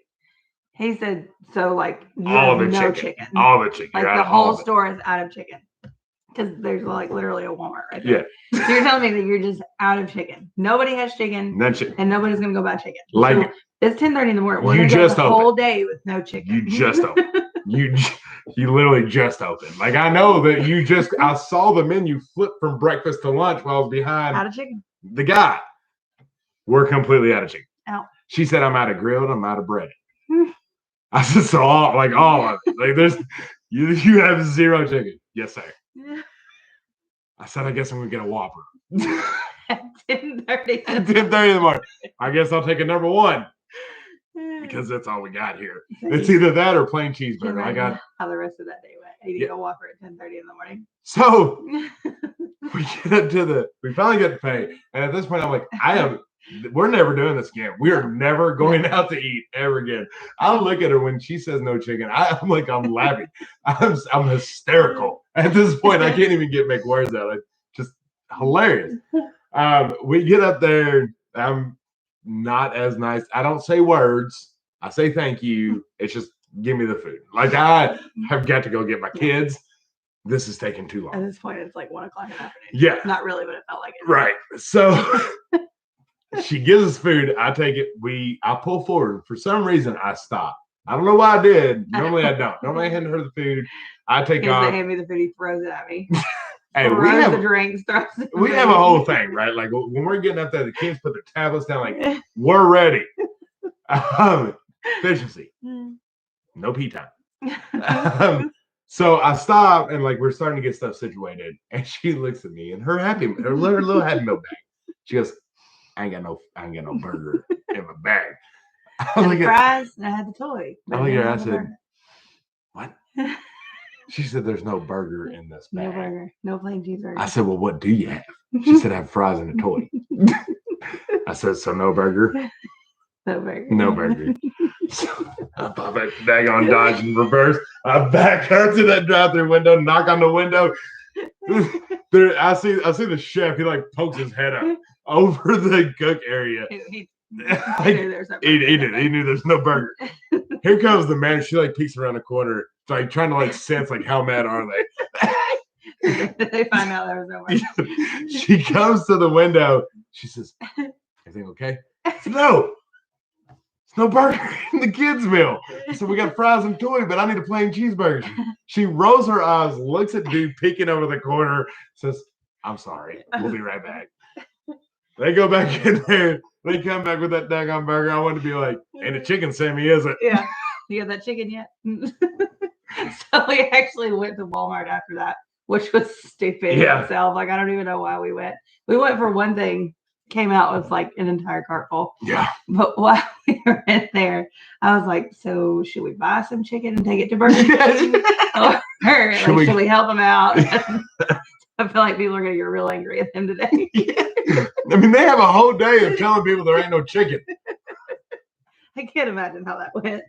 He said, so like you all have the no chicken. All the chicken. Like the whole store is out of chicken. Because there's like literally a Walmart right there. Yeah. So you're telling me that you're just out of chicken. Nobody has chicken. None chicken. And nobody's gonna go buy chicken. Like so it's 10:30 in the morning. We're you just the whole day with no chicken. You just opened. You literally just opened. Like I know that you just I saw the menu flip from breakfast to lunch while I was behind out of chicken. The guy. We're completely out of chicken. Out. She said I'm out of grilled, I'm out of bread. I said so all of it. Like there's you have zero chicken. Yes, sir. I said I guess I'm gonna get a Whopper. At 10:30. At 10:30 in the morning. I guess I'll take a number one. Because that's all we got here. It's either that or plain cheeseburger. I got how the rest of that day went. Eating a Whopper at 10:30 in the morning. So we get up we finally get to pay. And at this point, I'm like, we're never doing this again. We are never going out to eat ever again. I'll look at her when she says no chicken. I'm like, I'm laughing. I'm hysterical. At this point, I can't even make words out. It's just hilarious. We get up there. I'm not as nice. I don't say words. I say thank you. It's just give me the food. Like I have got to go get my kids. This is taking too long. At this point, it's like 1 o'clock in the afternoon. Yeah. Not really, but it felt like it. Right. So she gives us food. I take it. I pull forward. For some reason, I stop. I don't know why I did. Normally, I don't. Normally, I hand her the food. I take off. They hand me the food. He throws it at me. Hey, we have the drinks. We have a whole thing, right? Like when we're getting up there, the kids put their tablets down. Like we're ready. Efficiency. No pee time. So I stop and like we're starting to get stuff situated, and she looks at me and her little Happy Meal bag. She goes, I ain't got no burger in my bag. I look at fries and I had the toy. I look at her, I said, what? She said, there's no burger in this bag. No burger. No plain cheeseburger. I said, well, what do you have? She said, I have fries and a toy. I said, so no burger? No burger. No burger. So I pop that daggone Dodge in reverse. I back up to that drive-through window, knock on the window. I see the chef. He like pokes his head up over the cook area. He knew there's no burger. Here comes the manager. She like peeks around the corner, like trying to like sense like how mad are they? They find out there was no burger. She comes to the window. She says, "Everything okay?" I said, "No. No burger in the kids' meal." So we got fries and toy, but I need a plain cheeseburger. She rolls her eyes, looks at dude peeking over the corner, says, "I'm sorry. We'll be right back." They go back in there. They come back with that daggone burger. I want to be like, "Ain't a chicken, Sammy, is it?" Yeah. You got that chicken yet? So we actually went to Walmart after that, which was stupid itself. Like, I don't even know why we went. We went for one thing. Came out with like an entire cart full. Yeah. But while we were in there, I was like, so should we buy some chicken and take it to Burger King? Or should we help them out? I feel like people are going to get real angry at them today. I mean, they have a whole day of telling people there ain't no chicken. I can't imagine how that went.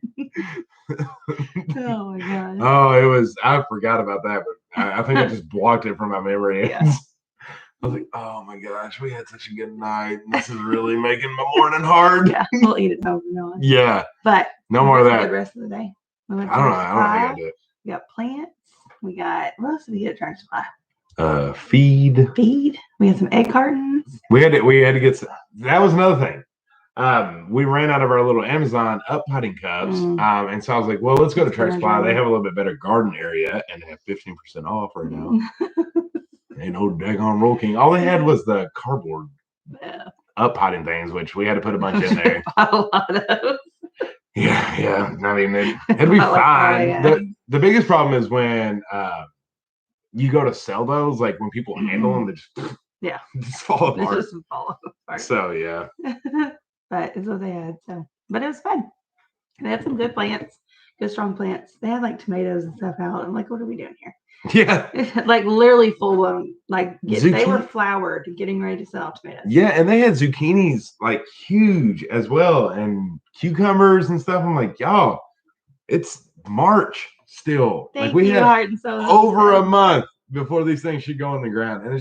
Oh my God. Oh, I forgot about that, but I think I just blocked it from my memory. Yeah. I was like, oh my gosh, we had such a good night. This is really making my morning hard. Yeah, we'll eat it over now. Yeah. But no more of that. The rest of the day. I don't know how I do it. We got plants. We got, what else did we get at Tractor Supply? Feed. We had some egg cartons. We had to get some. That was another thing. We ran out of our little Amazon up potting cups. And so I was like, well, let's go to Tractor Supply. They have a little bit better garden area and they have 15% off right now. Ain't no daggone Roll King. All they had was the cardboard up potting things, which we had to put a bunch in there. A lot of. Yeah. I mean, it'd be fine. The biggest problem is when you go to sell those, like when people handle them, they just Yeah. just fall It's apart. just fall apart. So yeah. But it's what they had. So, but it was fun. They had some good plants, good strong plants. They had like tomatoes and stuff out. I'm like, what are we doing here? Yeah. Like literally full blown. Like they were Zucchini. flowered, getting ready to sell tomatoes. Yeah, and they had zucchinis like huge as well, and cucumbers and stuff. I'm like, y'all, it's March still. Thank like we you, have Heart and Soul over a Homestead. month before these things should go in the ground, and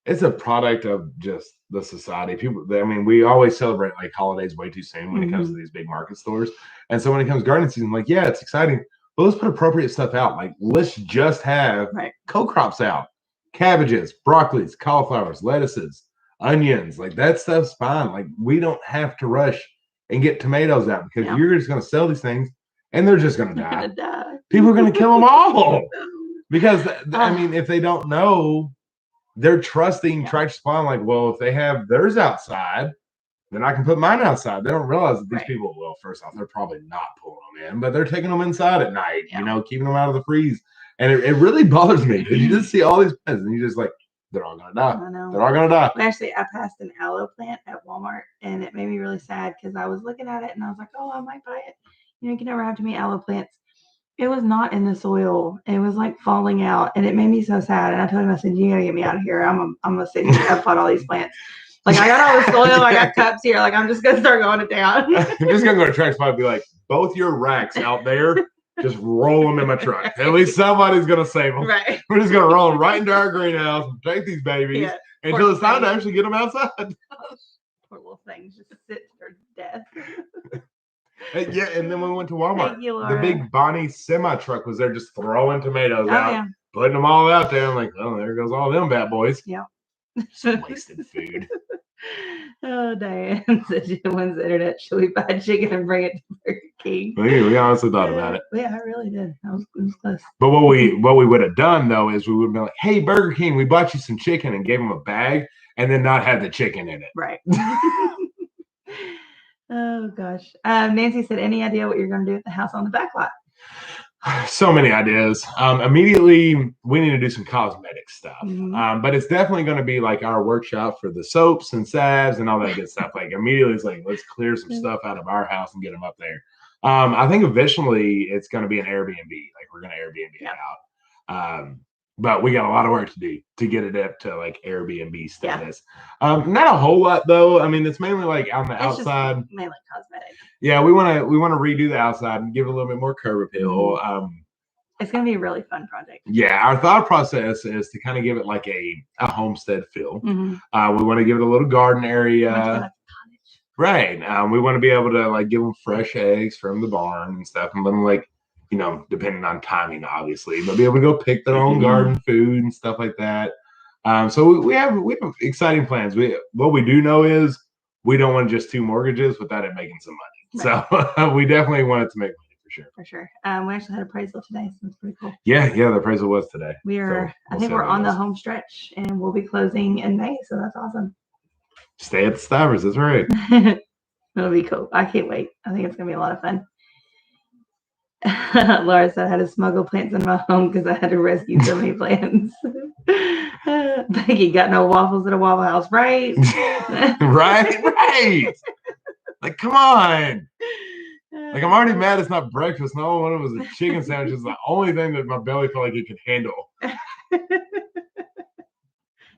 it's a product of just the society. People, I mean, we always celebrate like holidays way too soon when it comes to these big market stores, and so when it comes to gardening season, like yeah, it's exciting, but let's put appropriate stuff out. Like let's just have co-crops out. Cabbages, broccolis, cauliflowers, lettuces, onions, like that stuff's fine. Like we don't have to rush and get tomatoes out because you're just going to sell these things and they're just going to die. People are going to kill them all because I mean, if they don't know, they're trusting Tractor Supply. Like, well, if they have theirs outside, then I can put mine outside. They don't realize that these people, well, first off, they're probably not pulling them in, but they're taking them inside at night, you know, keeping them out of the freeze. And it really bothers me because you just see all these plants and you just like, they're all going to die. I know. They're all going to die. Well, actually, I passed an aloe plant at Walmart and it made me really sad because I was looking at it and I was like, oh, I might buy it. You know, you can never have too many aloe plants. It was not in the soil. It was like falling out and it made me so sad. And I told him, I said, you got to get me out of here. I'm going to sit here and pot all these plants. Like, I got all the soil. I got cups here. Like, I'm just going to start going it down. I'm just going to go to Tractor Supply and be like, both your racks out there, just roll them in my truck. At least somebody's going to save them. Right. We're just going to roll them right into our greenhouse and take these babies until it's time to actually get them outside. Poor little things just sit to death. Yeah, and then when we went to Walmart, you, the big Bonnie semi truck was there just throwing tomatoes out, putting them all out there. I'm like, oh, there goes all them bad boys. Yeah. Some wasted food. Oh, Diane said she wants the internet. Should we buy chicken and bring it to Burger King? We honestly thought about it. Yeah, I really did. It was close. But what we would have done though is we would have been like, hey, Burger King, we bought you some chicken and gave them a bag and then not had the chicken in it. Right. Oh gosh. Nancy said, any idea what you're going to do with the house on the back lot? So many ideas. Immediately, we need to do some cosmetic stuff. But it's definitely going to be like our workshop for the soaps and salves and all that good stuff. Like immediately, it's like, let's clear some stuff out of our house and get them up there. I think eventually it's going to be an Airbnb. Like we're going to Airbnb it out. But we got a lot of work to do to get it up to like Airbnb status. Not a whole lot though. I mean, it's mainly like on the outside. Just mainly cosmetic. Yeah, we want to redo the outside and give it a little bit more curb appeal. It's gonna be a really fun project. Yeah, our thought process is to kind of give it like a homestead feel. We want to give it a little garden area. Right. We want to be able to like give them fresh eggs from the barn and stuff, and let them like, you know, depending on timing, obviously, but be able to go pick their own garden food and stuff like that. So we have exciting plans. What we do know is we don't want just 2 mortgages without it making some money. Right. So we definitely want it to make money for sure. For sure. We actually had appraisal today, so it's pretty cool. Yeah, the appraisal was today. We are. I think we're on the home stretch, and we'll be closing in May, so that's awesome. Stay at the Stivers. That's right. It'll be cool. I can't wait. I think it's gonna be a lot of fun. Laura said I had to smuggle plants in my home because I had to rescue so many plants. Becky got no waffles at a Waffle House, right? right. Like, come on. Like, I'm already mad it's not breakfast. No one was a chicken sandwich. It's the only thing that my belly felt like it could handle.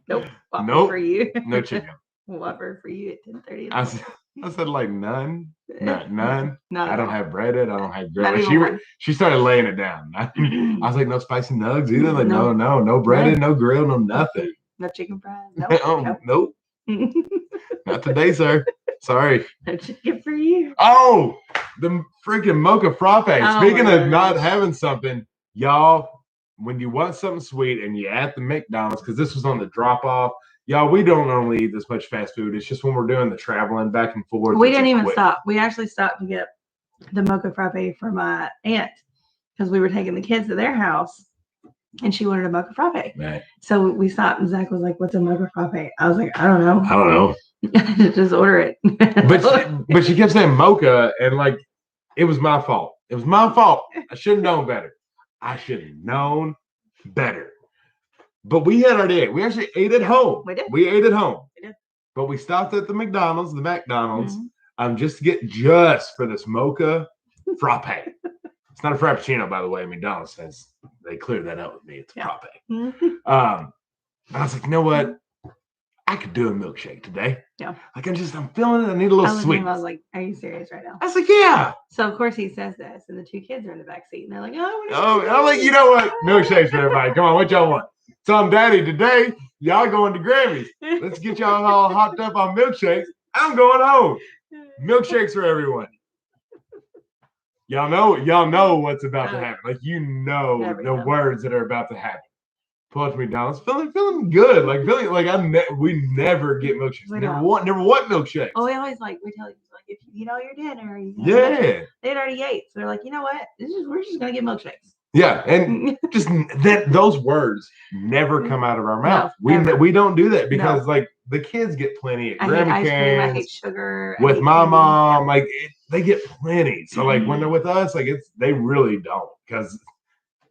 Nope. For you. No chicken. Whopper for you at 10:30. I said like none. None. Not I don't have breaded. I don't have grilled. She started laying it down. I was like, no spicy nugs either. Like, no breaded, no grilled, no nothing. No chicken fries. Nope. Not today, sir. Sorry. No chicken for you. Oh, the freaking mocha frappe. Speaking of not having something, y'all, when you want something sweet and you're at the McDonald's, because this was on the drop off. Y'all, we don't normally eat this much fast food. It's just when we're doing the traveling back and forth. We didn't even stop. We actually stopped to get the mocha frappe for my aunt because we were taking the kids to their house and she wanted a mocha frappe. Right. So we stopped and Zach was like, what's a mocha frappe? I was like, I don't know. Just order it. but she kept saying mocha and like, it was my fault. It was my fault. I should have known better. But we had already ate. We actually ate at home. We did. We ate at home. We did. But we stopped at the McDonald's, Mm-hmm. just to get just for this mocha frappe. It's not a frappuccino, by the way. McDonald's says they cleared that up with me. It's a frappe. Mm-hmm. And I was like, you know what? I could do a milkshake today. Yeah. Like I'm feeling it. I need a little sweet. I was like, are you serious right now? I was like, yeah. So of course he says this, and the two kids are in the back seat, and they're like, I'm like, you know what? Milkshakes for everybody. Come on, what y'all want? So I'm Daddy today. Y'all going to Grammys. Let's get y'all all hopped up on milkshakes. I'm going home. Milkshakes for everyone. Y'all know what's about to happen. Like the words that are about to happen. Pull up to McDonald's, feeling good, we never get milkshakes. Never want milkshakes. Oh, we always we tell you if you eat all your dinner, they'd already ate. So they're like, you know what? We're just gonna get milkshakes. Yeah, and just those words never come out of our mouth. No, we don't do that because the kids get plenty at Grammy cans. I hate sugar. With my mom, they get plenty. So when they're with us, they really don't because.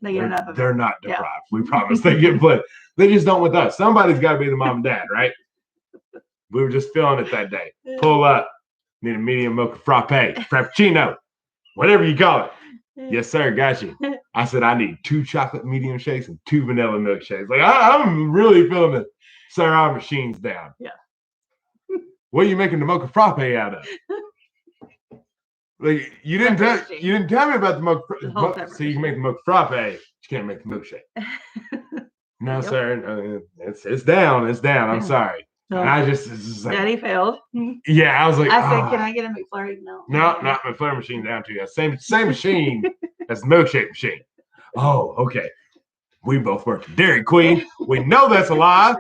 They're not deprived. Yeah. We promise they get plenty. They just don't with us. Somebody's got to be the mom and dad, right? We were just feeling it that day. Pull up. Need a medium mocha frappe, frappuccino, whatever you call it. Yes, sir. Got you. I said I need 2 chocolate medium shakes and 2 vanilla milkshakes. I'm really feeling it. Sir, our machine's down. Yeah. What are you making the mocha frappe out of? You didn't tell me about the mocha. So you can make the mocha frappe. You can't make the milkshake. No, sir. It's down. It's down. I'm sorry. No. And I just Daddy failed. Yeah, I was like, I said, can I get a McFlurry? No, not McFlurry machine down to you. Same machine as the milkshake machine. Oh, okay. We both work at Dairy Queen. We know that's a lie.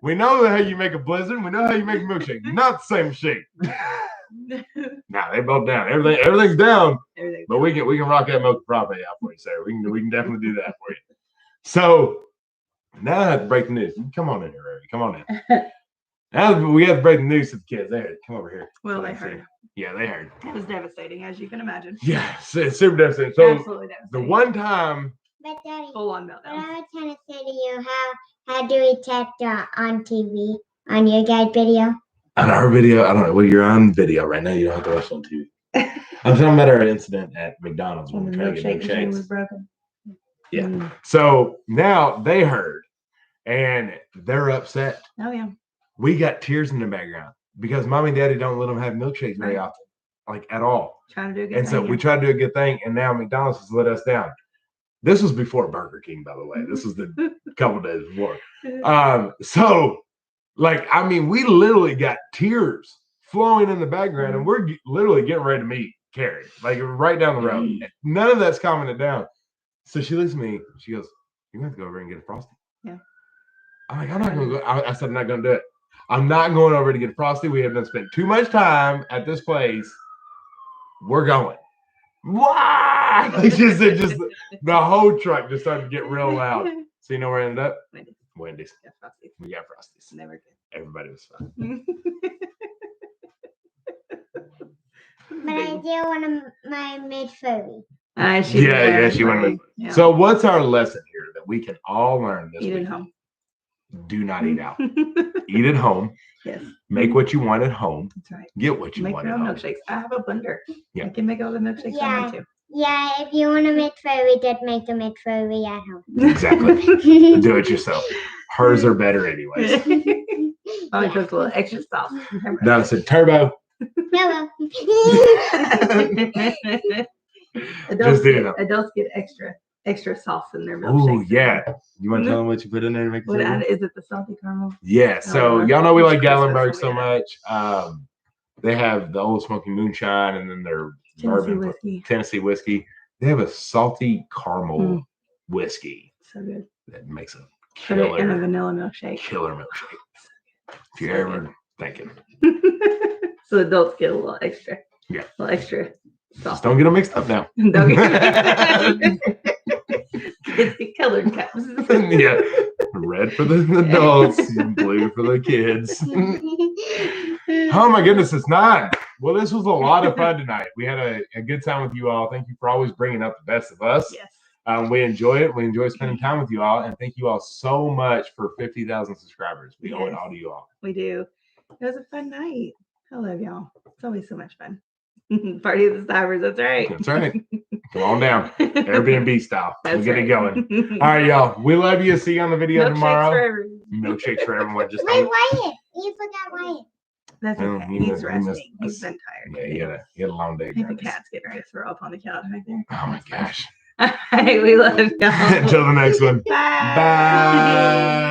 We know how you make a blizzard. We know how you make a milkshake. Not the same machine. Nah, they both down. Everything's down. But we can rock that mocha frappe out for you, sir. We can definitely do that for you. So now I have to break the news. Come on in here, Ray. Come on in. Now we have to break the news to the kids. They heard. Come over here. Well, they heard. Yeah, they heard. It was devastating, as you can imagine. Yeah, it's super devastating. So absolutely devastating. The one time. But Daddy, full on meltdown. But I was trying to say to you, how do we check on TV on your guys' video? On our video, I don't know. Well, you're on video right now. You don't have to watch on TV. I'm talking about our incident at McDonald's when we tried to get milkshakes. Was broken. Yeah. So now they heard, and they're upset. Oh yeah. We got tears in the background because Mommy and Daddy don't let them have milkshakes very often, at all. Trying to do a good thing. And so we tried to do a good thing, and now McDonald's has let us down. This was before Burger King, by the way. This was the couple days before. So. We literally got tears flowing in the background, and we're literally getting ready to meet Carrie, right down the road. None of that's calming it down. So she looks at me. She goes, "You're going to have to go over and get a Frosty." Yeah. I'm like, "I'm not going to go." I said, "I'm not going to do it. I'm not going over to get a Frosty. We have done spent too much time at this place. We're going." Why? Just the whole truck just started to get real loud. So you know where I ended up? Wendy's. Yeah, Frosties. We got Frosties. Never good. Everybody was fine. But I do want my McFlurry. She wanted. Yeah. So what's our lesson here that we can all learn this week? Eat at home. Do not eat out. Eat at home. Yes. Make what you want at home. That's right. Get what you want at home. Make your own milkshakes. I have a blender. Yeah. I can make all the milkshakes I want to. Yeah, if you want a McFlurry, just make a McFlurry at home. Exactly. Do it yourself. Hers are better anyways. Only puts a little extra sauce. No, it's a turbo. Turbo. Adults get extra sauce in their milkshakes. Oh yeah. You want to tell them what you put in there to make it? Is it the salty caramel? Yeah. So y'all know we like Gatlinburg so much. They have the Old Smoky Moonshine, and then their Tennessee whiskey. They have a salty caramel whiskey. So good. That makes a put it in a vanilla milkshake. Killer milkshake. If you're ever thinking. So adults get a little extra. Yeah. A little extra sauce. Just don't get them mixed up now. Don't get Kids get colored cups. Yeah. Red for the adults, blue for the kids. Oh my goodness, it's 9. Well, this was a lot of fun tonight. We had a good time with you all. Thank you for always bringing up the best of us. Yes. We enjoy it. We enjoy spending time with you all. And thank you all so much for 50,000 subscribers. We owe it all to you all. We do. It was a fun night. I love y'all. It's always so much fun. Party of the Stivers. That's right. That's right. Come on down. Airbnb style. That's We'll get it right. going. All right, y'all. We love you. See you on the video Milkshakes tomorrow. for everyone. Milkshakes for everyone. Just Wait, Wyatt. You forgot Wyatt. That's Well, okay. he He's missed- he resting. missed- He's been tired. Yeah, he had a long day. I think the guys. cat's getting ready to throw up on the couch right there. Oh my gosh. All right, we love y'all. Until the next one. Bye. Bye.